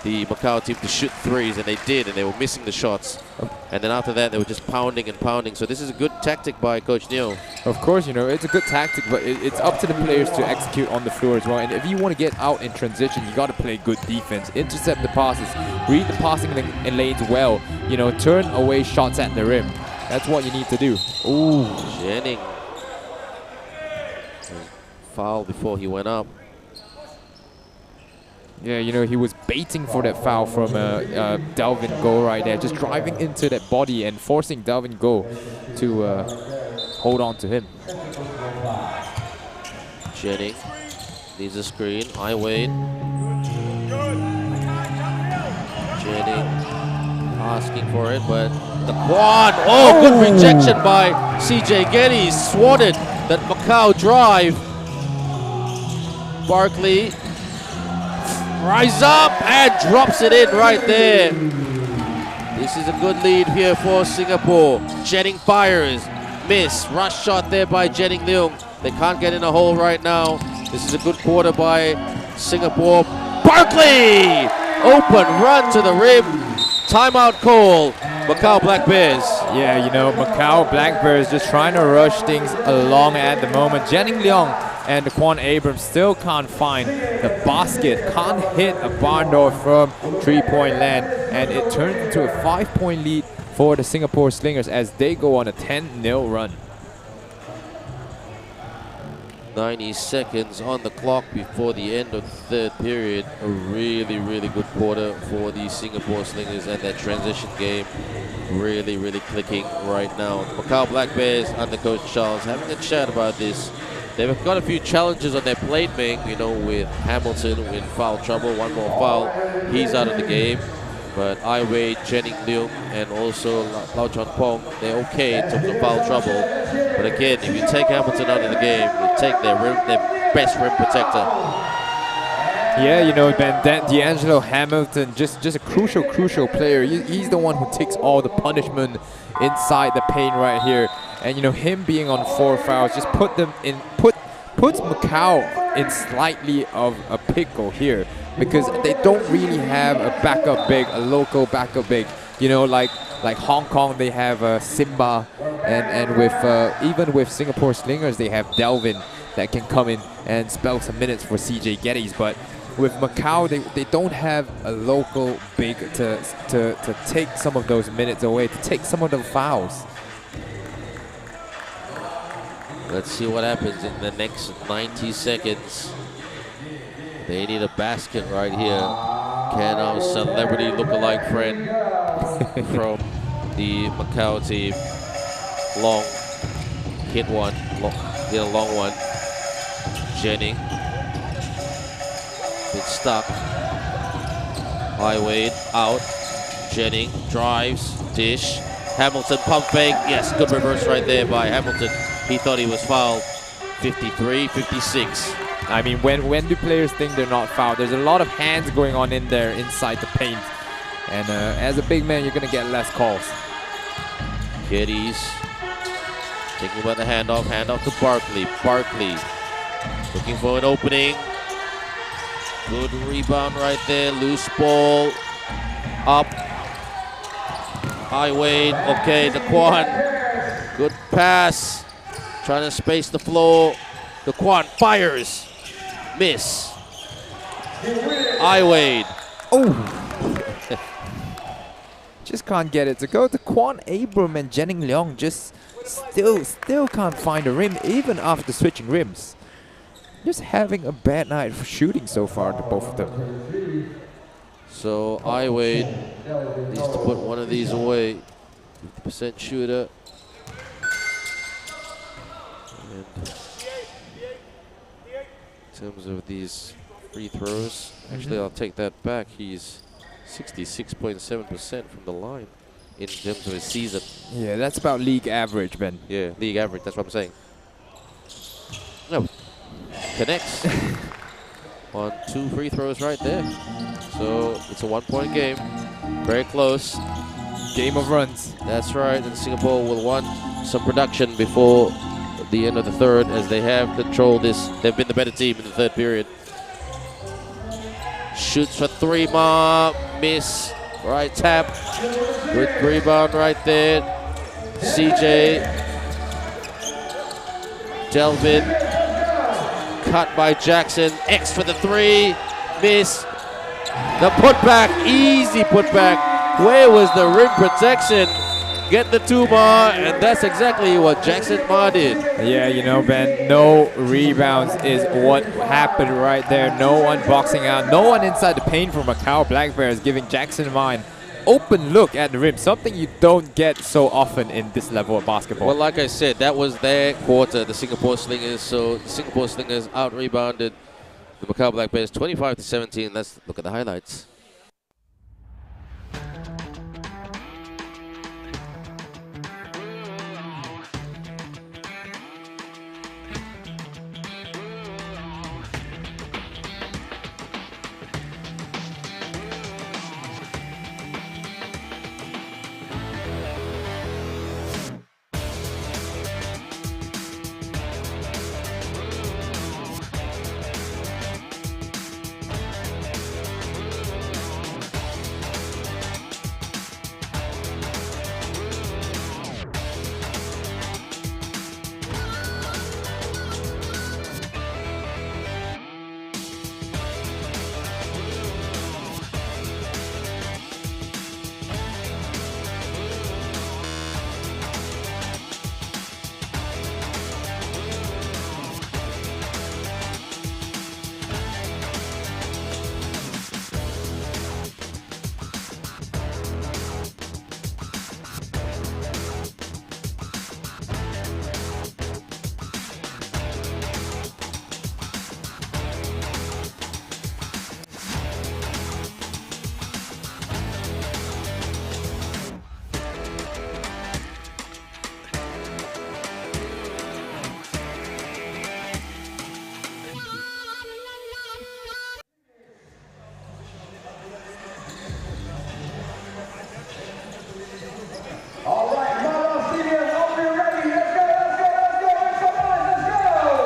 the Macau team to shoot 3s, and they did, and they were missing the shots. And then after that, they were just pounding and pounding. So this is a good tactic by Coach Neo. Of course, you know, it's a good tactic, but it's up to the players to execute on the floor as well. And if you want to get out in transition, you got to play good defense, intercept the passes, read the passing in lanes well, you know, turn away shots at the rim. That's what you need to do. Ooh, Jennings. Foul before he went up. Yeah, you know, he was baiting for that foul from Delvin Go right there, just driving into that body and forcing Delvin Go to hold on to him. Jennings needs a screen. Wade. Jennings asking for it, but the quad. Oh, good rejection by CJ Geddes. Swatted that Macau drive. Barkley. Rise up and drops it in right there. This is a good lead here for Singapore. Jennings fires. Miss. Rush shot there by Jennings Leung. They can't get in a hole right now. This is a good quarter by Singapore. Barkley! Open run to the rim. Timeout call. Macau Black Bears. Yeah, you know, Macau Black Bears just trying to rush things along at the moment. Jennings Leung and Quan Abrams still can't find the basket, can't hit a barn door from 3-point land, and it turns into a 5-point lead for the Singapore Slingers as they go on a 10-0 run. 90 seconds on the clock before the end of the third period. A really, really good quarter for the Singapore Slingers, and their transition game really, really clicking right now. The Macau Black Bears under Coach Charles having a chat about this. They've got a few challenges on their plate, Ming, you know, with Hamilton in foul trouble. One more foul, he's out of the game. But Ai Wei, Jennings Leung, and also Lau Chon Pong, they're okay in terms of foul trouble. But again, if you take Hamilton out of the game, you take their best rim protector. Yeah, you know, Ben, D'Angelo Hamilton, just a crucial player. He's the one who takes all the punishment inside the paint right here. And you know, him being on 4 fouls just puts Macau in slightly of a pickle here, because they don't really have a backup big, a local backup big. You know, like Hong Kong, they have Simba, and with even with Singapore Slingers, they have Delvin that can come in and spell some minutes for CJ Geddes. But with Macau, they don't have a local big to take some of those minutes away, to take some of the fouls. Let's see what happens in the next 90 seconds. They need a basket right here. Can our celebrity look-alike friend from the Macau team long hit one, hit a long one. Jennings, bit stuck. Ai Wei out. Jennings drives, dish. Hamilton pump fake. Yes, good reverse right there by Hamilton. He thought he was fouled. 53, 56. I mean, when do players think they're not fouled? There's a lot of hands going on in there inside the paint. And as a big man, you're going to get less calls. Geddes thinking about the handoff to Barkley. Barkley looking for an opening. Good rebound right there. Loose ball. Up. Ai Wei. Okay, Daquan. Good pass. Trying to space the floor. Daquan fires. Miss. Ai Wei. Oh. Just can't get it to go. Daquan Abram and Jennings Leung just still can't find a rim even after switching rims. Just having a bad night for shooting so far, the both of them. So Ai Wei needs to put one of these away. 50% shooter. And in terms of these free throws, actually I'll take that back. He's 66.7% from the line in terms of his season. Yeah, that's about league average, Ben. Yeah, league average, that's what I'm saying. No, connects on 2 free throws right there. So it's a 1-point game, very close. Game of runs. That's right, and Singapore will want some production before the end of the third, as they have controlled this. They've been the better team in the third period. Shoots for 3 more, miss, right tap, good rebound right there. CJ, Delvin, cut by Jackson, X for the 3, miss. The putback, easy putback. Where was the rim protection? Get the 2 more, and that's exactly what Jackson Ma did. Yeah, you know, Ben, no rebounds is what happened right there. No one boxing out, no one inside the paint for Macau Black Bears, giving Jackson Ma an open look at the rim, something you don't get so often in this level of basketball. Well, like I said, that was their quarter, the Singapore Slingers. So the Singapore Slingers out-rebounded the Macau Black Bears 25-17. Let's look at the highlights.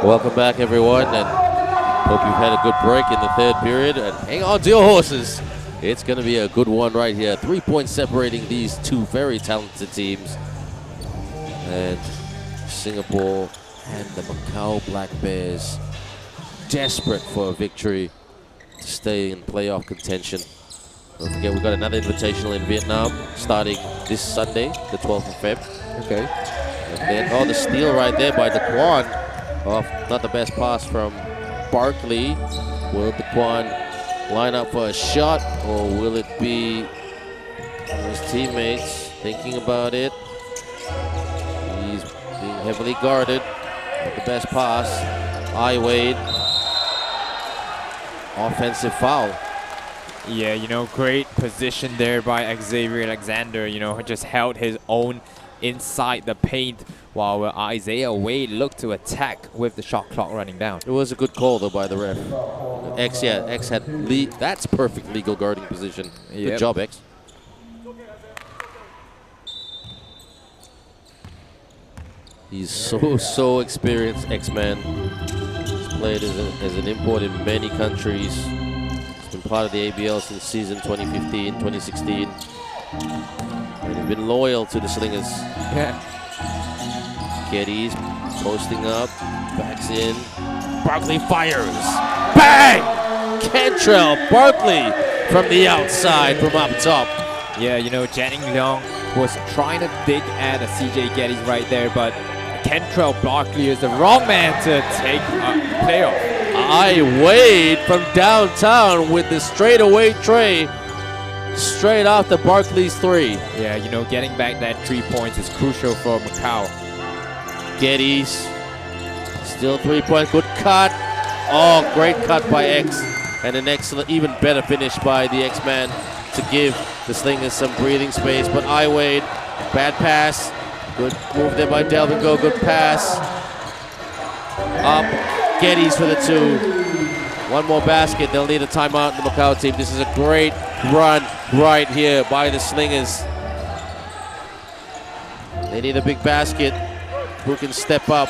Welcome back, everyone, and hope you've had a good break in the third period. And hang on to your horses. It's going to be a good one right here. 3 points separating these two very talented teams. And Singapore and the Macau Black Bears desperate for a victory to stay in playoff contention. Don't forget, we've got another invitational in Vietnam starting this Sunday, the 12th of Feb. Okay. And then, oh, the steal right there by Daquan. Oh, not the best pass from Barkley. Will Daquan line up for a shot, or will it be his teammates thinking about it? He's being heavily guarded. Not the best pass. Wade. Offensive foul. Yeah, you know, great position there by Xavier Alexander. You know, just held his own inside the paint while Isaiah Wade looked to attack with the shot clock running down. It was a good call though by the ref. X had that's perfect legal guarding position. Good Yep. job, X. He's so experienced, X-Man. He's played as an import in many countries. He's been part of the ABL since season 2015, 2016. And he's been loyal to the Slingers. Yeah. Geddes posting up, backs in. Barkley fires. Bang! Cantrell Barkley from the outside, from up top. Yeah, you know, Janning Leong was trying to dig at a CJ Geddes right there, but Cantrell Barkley is the wrong man to take a playoff. Wade from downtown with the straightaway tray. Straight off the Barkley's three. Yeah, you know, getting back that 3 points is crucial for Macau. Geddes. Still 3 point. Good cut. Oh, great cut by X. And an excellent, even better finish by the X-Man to give the Slingers some breathing space. But Wade, bad pass. Good move there by Delvin Go. Good pass. Up. Geddes for the two. One more basket. They'll need a timeout in the Macau team. This is a great run right here by the Slingers. They need a big basket. Who can step up?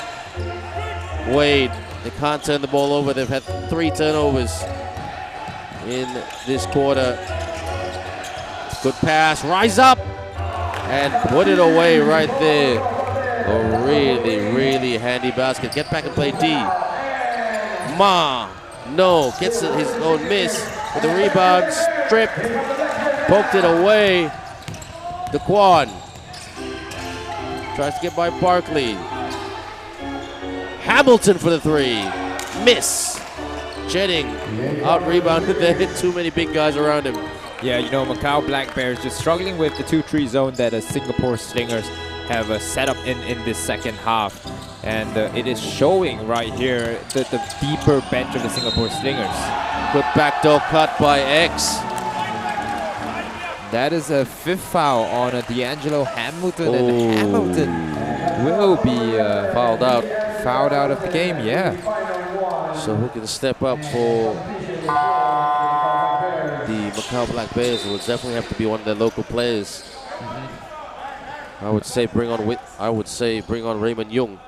Wade. They can't turn the ball over. They've had 3 turnovers in this quarter. Good pass. Rise up and put it away right there. A really handy basket. Get back and play D. Ma. No. Gets his own miss with the rebound. Stripped. Poked it away. Daquan. Tries to get by Barkley. Hamilton for the three. Miss. Jennings out rebounded there. Too many big guys around him. Yeah, you know, Macau Black Bears just struggling with the 2-3 zone that the Singapore Slingers have set up in this second half. And it is showing right here the deeper bench of the Singapore Slingers. Good backdoor cut by X. That is a 5th foul on D'Angelo Hamilton, and Hamilton will be fouled out of the game. Yeah. So who can step up for the Macau Black Bears? It will definitely have to be one of their local players. I would say bring on Raymond Young.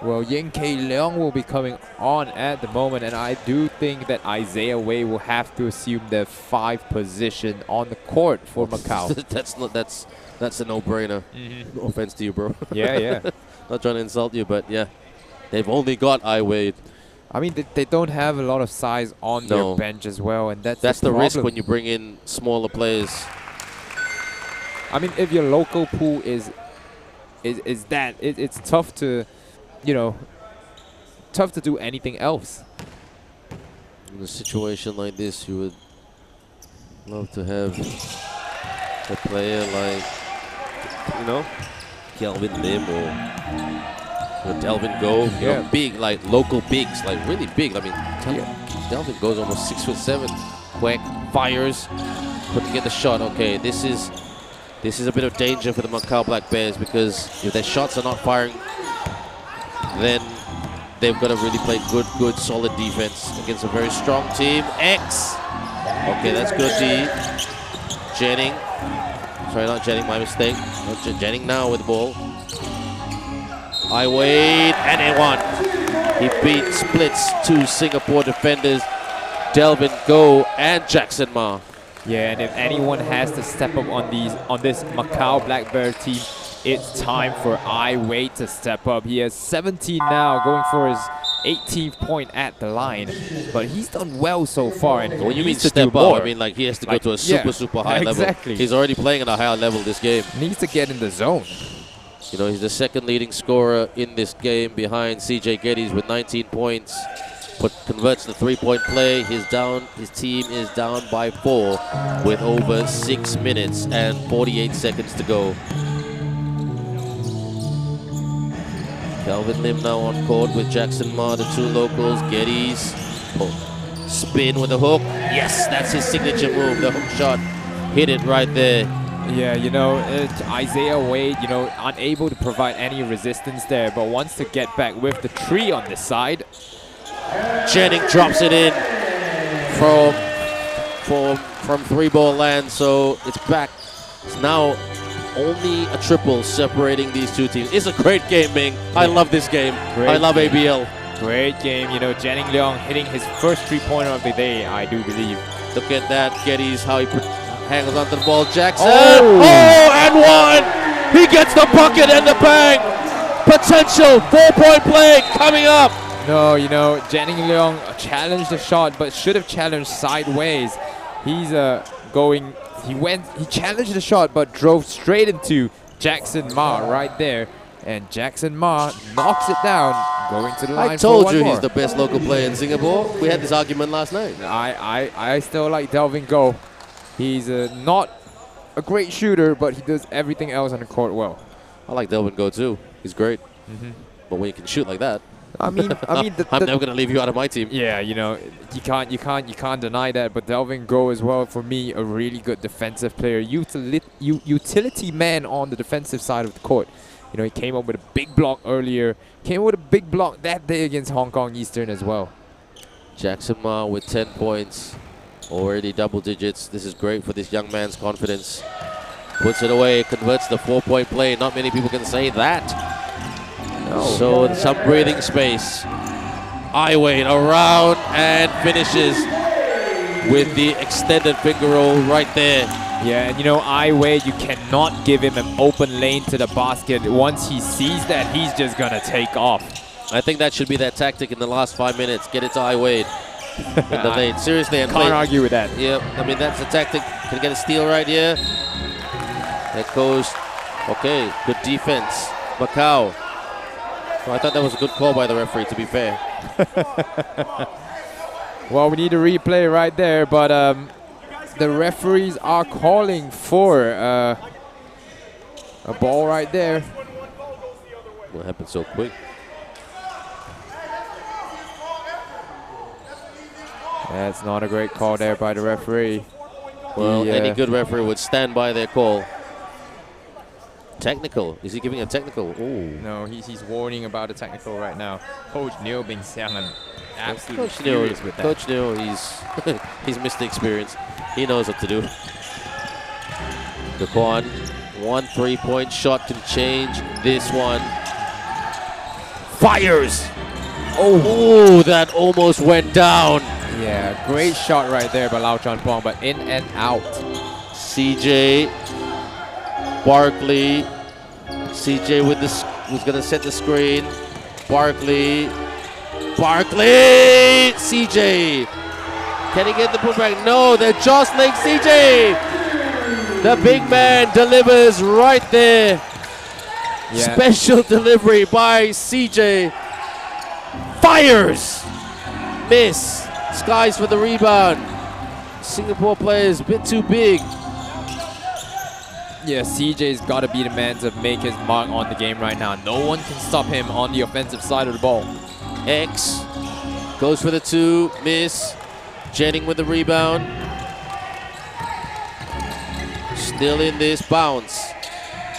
Well, Yin K. Leong will be coming on at the moment, and I do think that Isaiah Wade will have to assume the 5 position on the court for Macau. that's a no-brainer. No offense to you, bro. Yeah. Not trying to insult you, but yeah, they've only got Wade. I mean, they don't have a lot of size on their bench as well, and that's the risk when you bring in smaller players. I mean, if your local pool is that, it's tough to, you know, tough to do anything else. In a situation like this, you would love to have a player like, you know, Kelvin Lim or Delvin Go. You know, big, like local bigs, like really big. I mean, Delvin Go's almost 6'7". Quick, fires, couldn't get the shot. Okay, this is a bit of danger for the Macau Black Bears, because if their shots are not firing, then they've got to really play good, solid defense against a very strong team. X. Okay, that's good. D. Jennings. Sorry, not Jennings, my mistake. Jennings now with the ball. Wade, and they won. He splits 2 Singapore defenders, Delvin Goh and Jackson Ma. Yeah, and if anyone has to step up on this Macau Black Bear team, it's time for Ai Wei to step up. He has 17 now, going for his 18th point at the line. But he's done well so far. And When you mean needs to step do up, more. I mean like he has to go Like, to a super high level. exactly. He's already playing at a higher level this game. Needs to get in the zone. You know, he's the second leading scorer in this game behind CJ Geddes with 19 points. But converts the 3-point play. His team is down by 4 with over 6 minutes and 48 seconds to go. Calvin Lim now on court with Jackson Ma, the 2 locals. Geddes, spin with the hook. Yes, that's his signature move, the hook shot. Hit it right there. Yeah, you know, Isaiah Wade, you know, unable to provide any resistance there, but wants to get back with the 3 on this side. Jennings drops it in from 3-ball land, so it's back. It's now only a triple separating these 2 teams. It's a great game, Ming. I love this game. I love ABL. Great game, you know, Jennings Leong hitting his first 3-pointer of the day, I do believe. Look at that, Geddes, how he hangs onto the ball. Jackson, Oh. and 1! He gets the bucket and the bang! Potential 4-point play coming up. No, you know, Jennings Leong challenged the shot, but should have challenged sideways. He's he challenged the shot, but drove straight into Jackson Ma right there. And Jackson Ma knocks it down, going to the line. I told for you one more. he's the best local player in Singapore. We had this argument last night. I still like Delvin Goh. He's not a great shooter, but he does everything else on the court well. I like Delvin Goh too. He's great. But when you can shoot like that, I mean, I'm never gonna leave you out of my team. Yeah, you know, you can't deny that. But Delvin Goh as well, for me, a really good defensive player, utility man on the defensive side of the court. You know, he came up with a big block earlier. Came up with a big block that day against Hong Kong Eastern as well. Jackson Ma with 10 points, already double digits. This is great for this young man's confidence. Puts it away, converts the 4-point play. Not many people can say that. So some breathing space. Ai Wei around and finishes with the extended finger roll right there. Yeah, and you know, Ai Wei, you cannot give him an open lane to the basket. Once he sees that, he's just gonna take off. I think that should be their tactic in the last 5 minutes. Get it to Ai Wei in the lane. Seriously, and Can't argue with that. Yeah, I mean, that's the tactic. Can get a steal right here. That goes, okay, good defense. Macau. Well, I thought that was a good call by the referee, to be fair. Well, we need a replay right there, but the referees are calling for a ball right there. What happened so quick? That's not a great call there by the referee. Well, any good referee would stand by their call. Technical. Is he giving a technical? Ooh. No, he's warning about a technical right now. Coach Neil Bing Xiang, absolutely Coach Neil, furious with that. Coach Neil, he's missed the experience. He knows what to do. Daquan, 1 3-point shot can change this one. Fires! Oh, that almost went down. Yeah, great shot right there by Lau Chuan Pong, but in and out. CJ, Barkley. CJ with this was gonna set the screen. Barkley. CJ. Can he get the putback? No, they're jostling CJ. The big man delivers right there. Yeah. Special delivery by CJ. Fires. Miss. Skies for the rebound. Singapore players a bit too big. Yeah, CJ's got to be the man to make his mark on the game right now. No one can stop him on the offensive side of the ball. X goes for the 2, miss. Jennings with the rebound. Still in this bounce.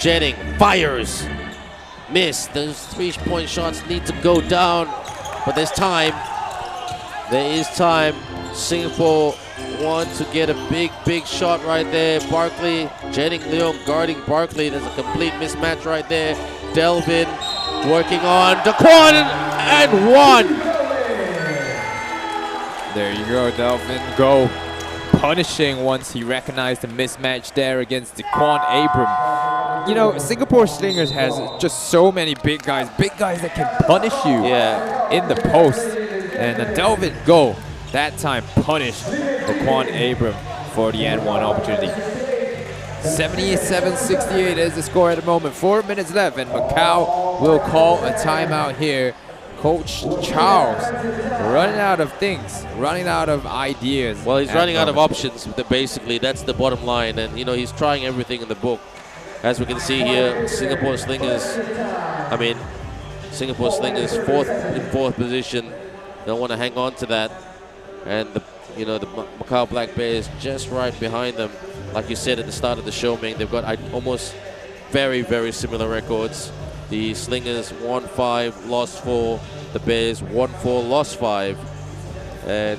Jennings fires. Miss. Those 3-point shots need to go down, but there's time. There is time. Singapore want to get a big shot right there. Barkley, Jennings Leong guarding Barkley. There's a complete mismatch right there. Delvin Working on Daquan and one. There you go, Delvin Go. Punishing once he recognized the mismatch there against Daquan Abram. You know, Singapore Slingers has just so many big guys that can punish you in the post. And Delvin Go, that time punished Daquan Abram for the and one opportunity. 77-68 is the score at the moment. 4 minutes left, and Macau will call a timeout here. Coach Charles running out of things, running out of ideas. Well, he's running out of options, basically. That's the bottom line. And, you know, he's trying everything in the book. As we can see here, Singapore Slingers, fourth position. Don't want to hang on to that. And, the Macau Black Bears just right behind them. Like you said at the start of the show, Ming, they've got almost very, very similar records. The Slingers won 5, lost 4. The Bears won 4, lost 5. And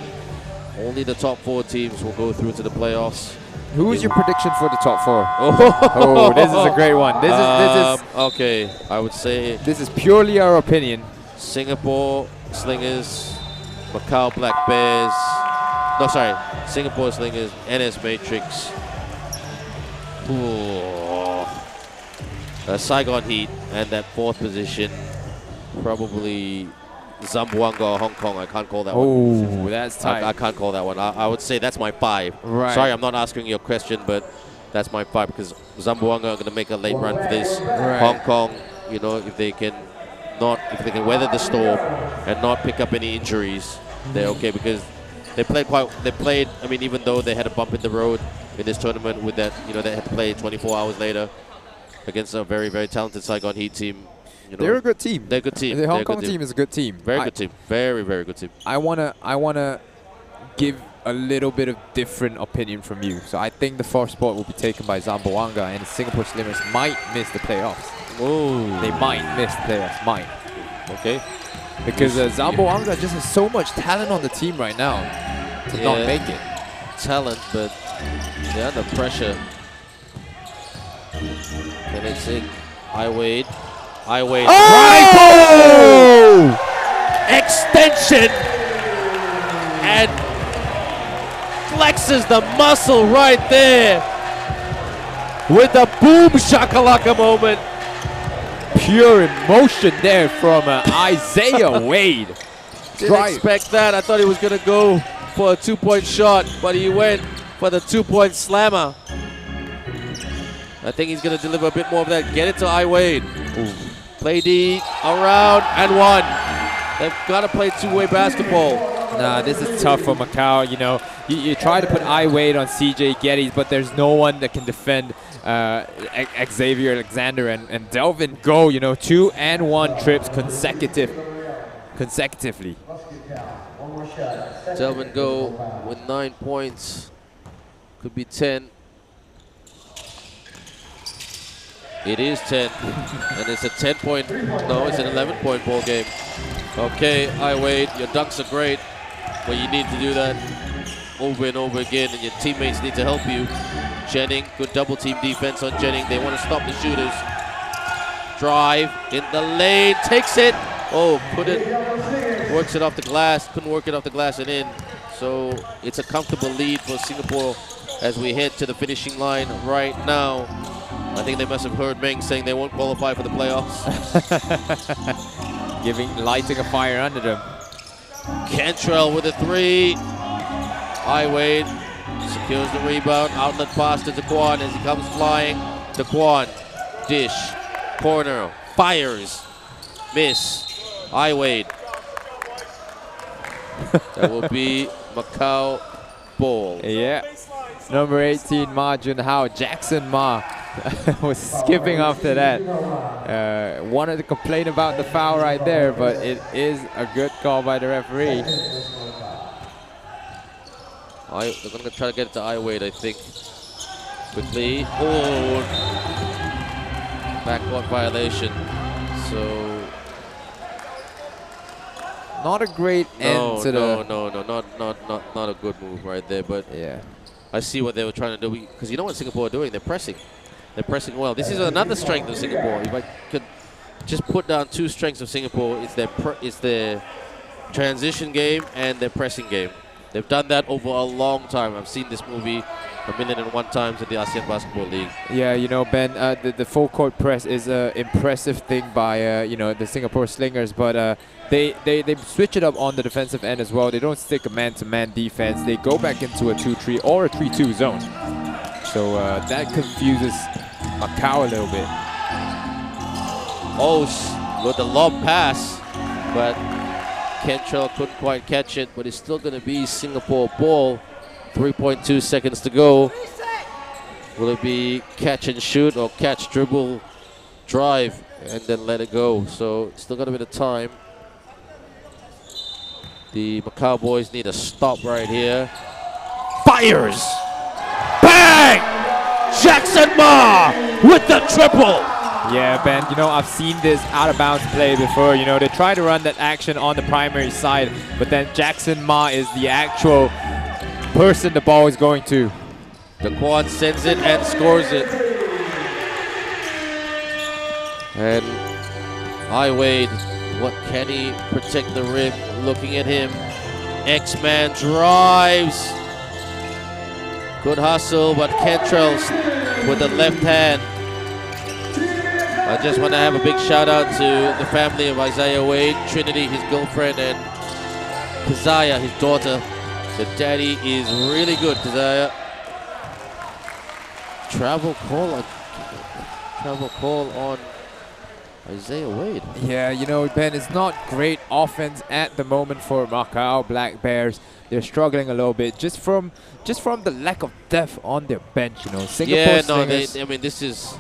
only the top 4 teams will go through to the playoffs. Who is your prediction for the top 4? Oh, this is a great one. This is okay. I would say this is purely our opinion. Singapore Slingers, Macau Black Bears. No, sorry, Singapore Slingers, NS Matrix. Saigon Heat, and that 4th position, probably Zamboanga or Hong Kong. I can't call that one. Oh, that's tight. I can't call that one. I would say that's my 5. Right. Sorry, I'm not asking your question, but that's my 5 because Zamboanga are going to make a late run for this. Right. Hong Kong, you know, if they can weather the storm and not pick up any injuries, they're okay because they played. I mean, even though they had a bump in the road in this tournament with that, you know, they had to play 24 hours later against a very, very talented Saigon Heat team. You know, they're a good team. They're a good team. The Hong Kong team is a good team. Very good team. Very, very good team. I wanna give a little bit of different opinion from you. So I think the 4th spot will be taken by Zamboanga, and the Singapore Slingers might miss the playoffs. Oh, they might miss the playoffs. Might. Okay. Because Zamboanga just has so much talent on the team right now to not make it. Talent, but they're under pressure. Can they sing? I wait. Oh! Extension! And flexes the muscle right there with the boom shakalaka moment. Pure emotion there from Isaiah Wade. Didn't expect that. I thought he was going to go for a 2-point shot, but he went for the 2-point slammer. I think he's going to deliver a bit more of that. Get it to Wade. Play D, around, and 1. They've got to play two-way basketball. Nah, this is tough for Macau. You know, you try to put Wade on CJ Geddes, but there's no one that can defend Xavier Alexander and Delvin Go. You know, 2 and 1 trips consecutively. Delvin Go with 9 points. Could be 10. It is 10. And it's a 10-point, no, it's an 11-point ball game. Okay, Wade, your dunks are great, but you need to do that over and over again, and your teammates need to help you. Jennings, good double team defense on Jennings. They want to stop the shooters. Drive in the lane, takes it. Oh, works it off the glass. Couldn't work it off the glass and in. So it's a comfortable lead for Singapore as we head to the finishing line right now. I think they must have heard Meng saying they won't qualify for the playoffs. Lighting a fire under them. Cantrell with a 3. Wade secures the rebound. Outlet pass to Daquan as he comes flying. Daquan, dish, corner, fires, miss. Wade. That will be Macau ball. Yeah. Number 18, Ma Junhao. Jackson Ma was skipping after that. Wanted to complain about the foul right there, but it is a good call by the referee. They're going to try to get it to Wade, I think. Quickly. Oh, backcourt violation. So not a great end to the. No, not a good move right there. But yeah, I see what they were trying to do because you know what Singapore are doing. They're pressing. They're pressing well. This is another strength of Singapore. If I could just put down two strengths of Singapore. It's their transition game and their pressing game. They've done that over a long time. I've seen this movie 1,001 times at the ASEAN Basketball League. Yeah, you know, Ben, the full court press is an impressive thing by you know, the Singapore Slingers, but they switch it up on the defensive end as well. They don't stick a man-to-man defense. They go back into a 2-3 or a 3-2 zone. So that confuses Macau a little bit. Oh, with the lob pass, but Kentrell couldn't quite catch it, but it's still going to be Singapore ball. 3.2 seconds to go. Will it be catch and shoot or catch, dribble, drive, and then let it go? So still got a bit of time. The Macau boys need a stop right here. Fires! Bang! Jackson Ma with the triple! Yeah, Ben, you know, I've seen this out-of-bounds play before. You know, they try to run that action on the primary side, but then Jackson Ma is the actual person the ball is going to. The quad sends it and scores it. And Wade, what can he protect the rim? Looking at him. X-Man drives. Good hustle, but Kentrell with the left hand. I just want to have a big shout out to the family of Isaiah Wade, Trinity, his girlfriend, and Keziah, his daughter. The daddy is really good, Keziah. Travel call on Isaiah Wade. Yeah, you know, Ben, it's not great offense at the moment for Macau Black Bears. They're struggling a little bit just from the lack of depth on their bench. You know, Singapore Slingers. I mean, this is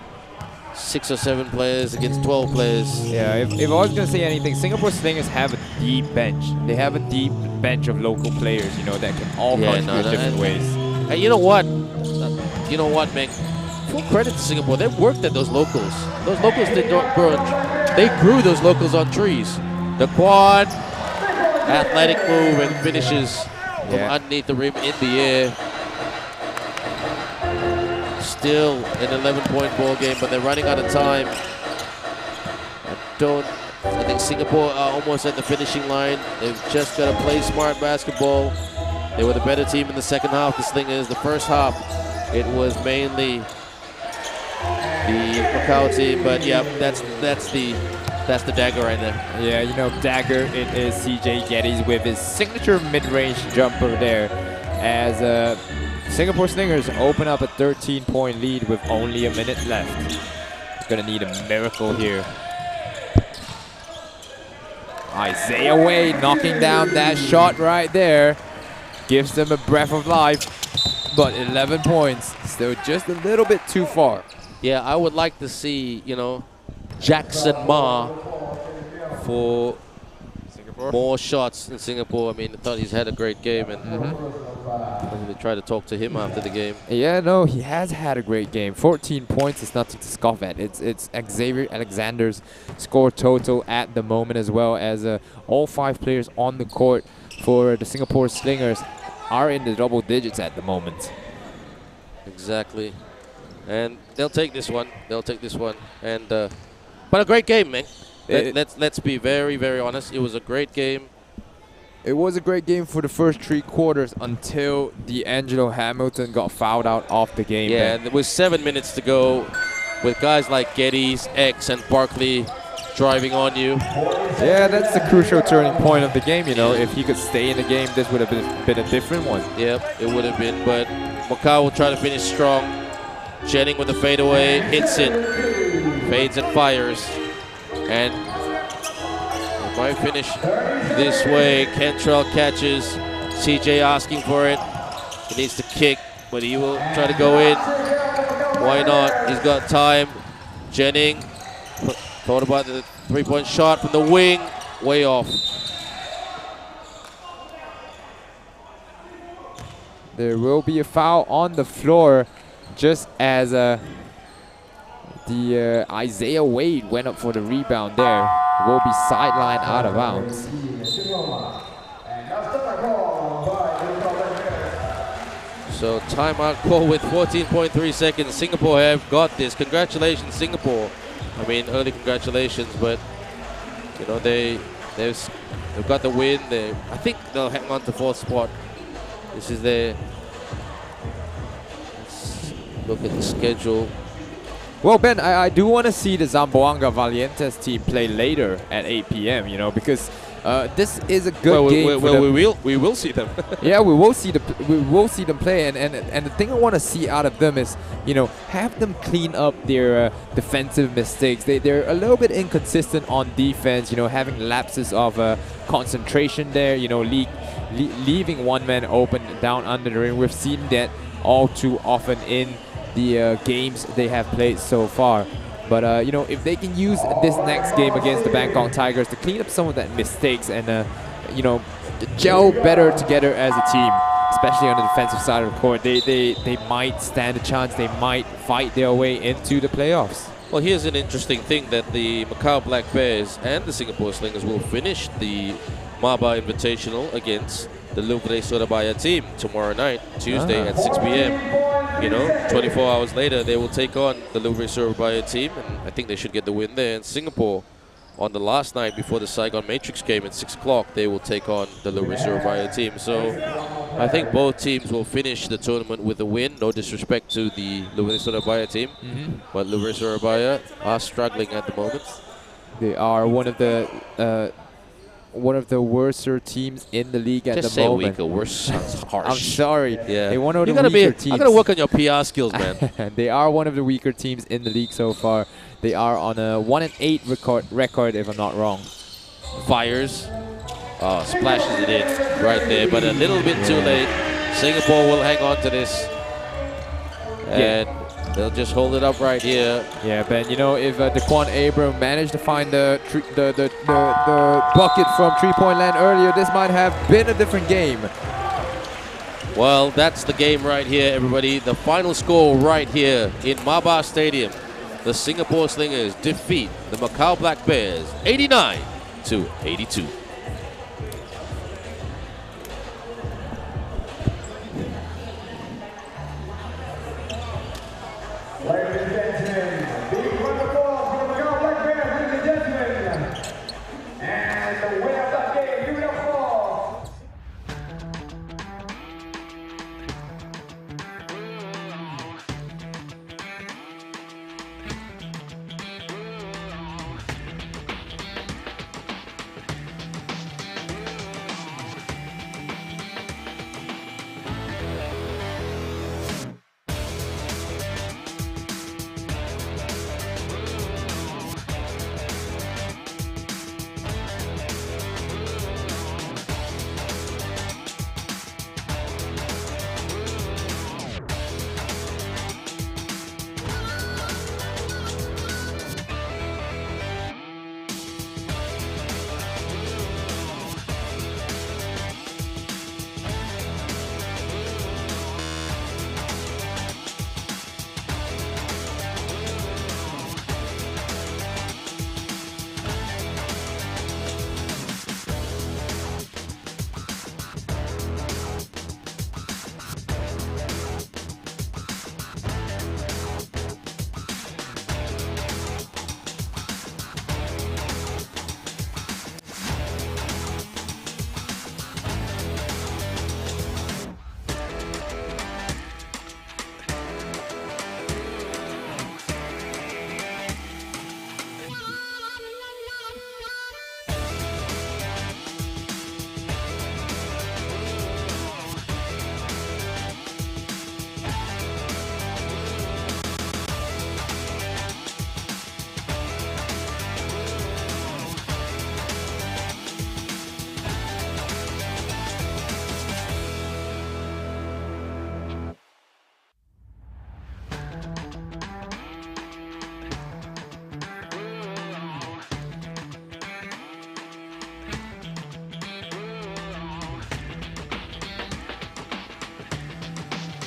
6 or 7 players against 12 players. Yeah, if I was gonna say anything, Singapore Slingers have a deep bench. They have a deep bench of local players, you know, that can all contribute different ways. And you know what? You know what, man? Full credit to Singapore. They've worked at those locals. Those locals they don't grow. They grew those locals on trees. The quad, athletic move and finishes from underneath the rim in the air. Still an 11-point ball game, but they're running out of time. I think Singapore are almost at the finishing line. They've just got to play smart basketball. They were the better team in the second half, the Slingers. The first half, it was mainly the Macau team, but yeah, that's the dagger right there. Yeah, you know, dagger, it is CJ Geddes with his signature mid-range jumper there as Singapore Slingers open up a 13-point lead with only a minute left. Gonna need a miracle here. Isaiah Wade knocking down that shot right there. Gives them a breath of life, but 11 points, still just a little bit too far. Yeah, I would like to see, you know, Jackson Ma for Singapore. More shots in Singapore. I mean, I thought he's had a great game, and I'm going to try to talk to him after the game. Yeah, no, he has had a great game. 14 points is nothing to scoff at. It's Xavier Alexander's score total at the moment, as well as all 5 players on the court for the Singapore Slingers are in the double digits at the moment. Exactly. And they'll take this one. They'll take this one. And but a great game, man. Let's be very, very honest. It was a great game. It was a great game for the first 3 quarters until D'Angelo Hamilton got fouled out of the game. Yeah, there was 7 minutes to go with guys like Geddes, X, and Barkley driving on you. Yeah, that's the crucial turning point of the game, you know. If he could stay in the game, this would have been a different one. Yep, it would have been. But Macau will try to finish strong. Jennings with the fadeaway, hits it, fades and fires. And it might finish this way. Kentrell catches. CJ asking for it. He needs to kick, but he will try to go in. Why not? He's got time. Jennings thought about the 3-point shot from the wing. Way off. There will be a foul on the floor just as the Isaiah Wade went up for the rebound there. Will be sidelined out of bounds. So timeout call with 14.3 seconds. Singapore have got this. Congratulations, Singapore, I mean, early congratulations, but you know they've got the win. I think they'll hang on to 4th spot. This is their. Let's look at the schedule. Well, Ben, I do want to see the Zamboanga Valientes team play later at 8 p.m. You know, because this is a good game. We will see them. Yeah, we will see them play, and the thing I want to see out of them is, you know, have them clean up their defensive mistakes. They're a little bit inconsistent on defense. You know, having lapses of concentration there. You know, leaving one man open down under the ring. We've seen that all too often in the games they have played so far. But, you know, if they can use this next game against the Bangkok Tigers to clean up some of that mistakes and, you know, gel better together as a team, especially on the defensive side of the court, they might stand a chance. They might fight their way into the playoffs. Well, here's an interesting thing that the Macau Black Bears and the Singapore Slingers will finish the Maba Invitational against the Louvre Surabaya team tomorrow night, Tuesday at 6 p.m. You know, 24 hours later, they will take on the Louvre Surabaya team, and I think they should get the win there. In Singapore, on the last night before the Saigon Matrix game at 6 o'clock, they will take on the Louvre Surabaya team. So I think both teams will finish the tournament with a win. No disrespect to the Louvre Surabaya team, but Louvre Surabaya are struggling at the moment. They are one of the worser teams in the league at Just the moment. Just say weaker, worse sounds harsh. I'm sorry. Yeah. They're one of the gotta weaker teams. I gotta work on your PR skills, man. They are one of the weaker teams in the league so far. They are on a 1-8 record, if I'm not wrong. Fires. Oh, splashes it in right there, but a little bit too late. Singapore will hang on to this. And they'll just hold it up right here. Yeah, Ben, you know, if Daquan Abram managed to find the bucket from three-point land earlier, this might have been a different game. Well, that's the game right here, everybody. The final score right here in Maba Stadium. The Singapore Slingers defeat the Macau Black Bears 89-82.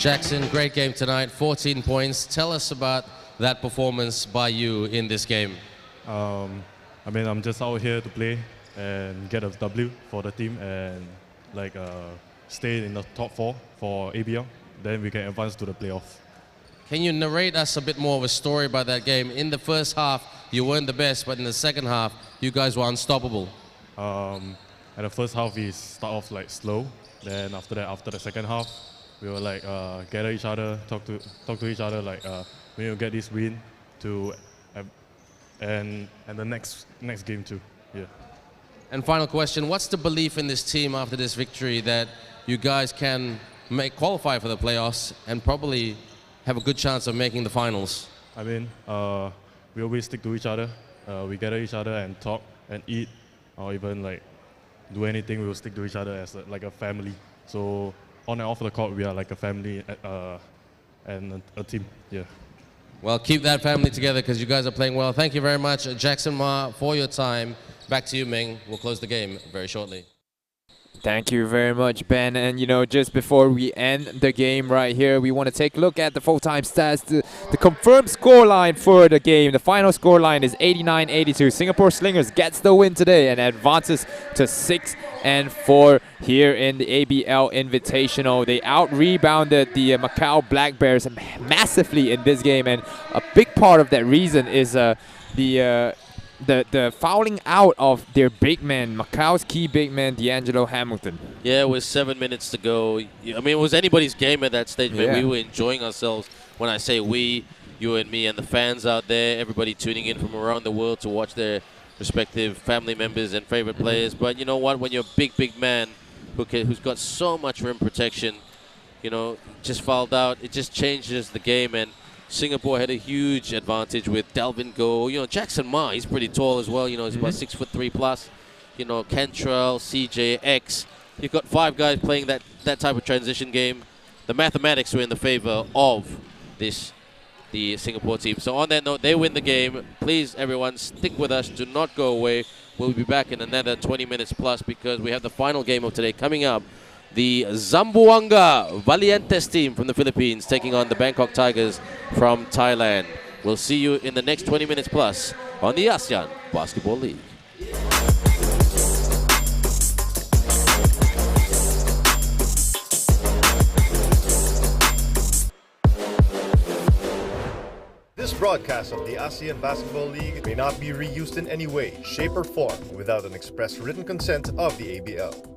Jackson, great game tonight, 14 points. Tell us about that performance by you in this game. I mean, I'm just out here to play and get a W for the team and stay in the top 4 for ABL. Then we can advance to the playoff. Can you narrate us a bit more of a story about that game? In the first half, you weren't the best, but in the second half, you guys were unstoppable. At the first half, we start off like slow. Then after that, after the second half, we were like gather each other, talk to each other, like we need to get this win to, and the next game too. Yeah. And final question, what's the belief in this team after this victory that you guys can qualify for the playoffs and probably have a good chance of making the finals? I mean, we always stick to each other. We gather each other and talk and eat, or even like do anything. We will stick to each other as like a family. So on and off the court, we are like a family and a team. Yeah. Well, keep that family together because you guys are playing well. Thank you very much, Jackson Ma, for your time. Back to you, Ming. We'll close the game very shortly. Thank you very much, Ben. And you know, just before we end the game right here, we want to take a look at the full-time stats. The confirmed scoreline for the game. The final scoreline is 89-82. Singapore Slingers gets the win today and advances to 6-4 here in the ABL Invitational. They out-rebounded the Macau Black Bears massively in this game, and a big part of that reason is the fouling out of their big man, Macau's key big man, D'Angelo Hamilton. Yeah, with 7 minutes to go. I mean, it was anybody's game at that stage, but we were enjoying ourselves. When I say we, you and me and the fans out there, everybody tuning in from around the world to watch their respective family members and favorite players. But you know what? When you're a big man who's got so much rim protection, you know, just fouled out, it just changes the game. And Singapore had a huge advantage with Delvin Goh. You know, Jackson Ma, he's pretty tall as well. You know, he's about 6'3" plus. You know, Cantrell, CJ, X. You've got 5 guys playing that type of transition game. The mathematics were in the favor of the Singapore team. So on that note, they win the game. Please, everyone, stick with us. Do not go away. We'll be back in another 20 minutes plus because we have the final game of today coming up. The Zamboanga Valientes team from the Philippines taking on the Bangkok Tigers from Thailand. We'll see you in the next 20 minutes plus on the ASEAN Basketball League. This broadcast of the ASEAN Basketball League may not be reused in any way, shape, or form without an express written consent of the ABL.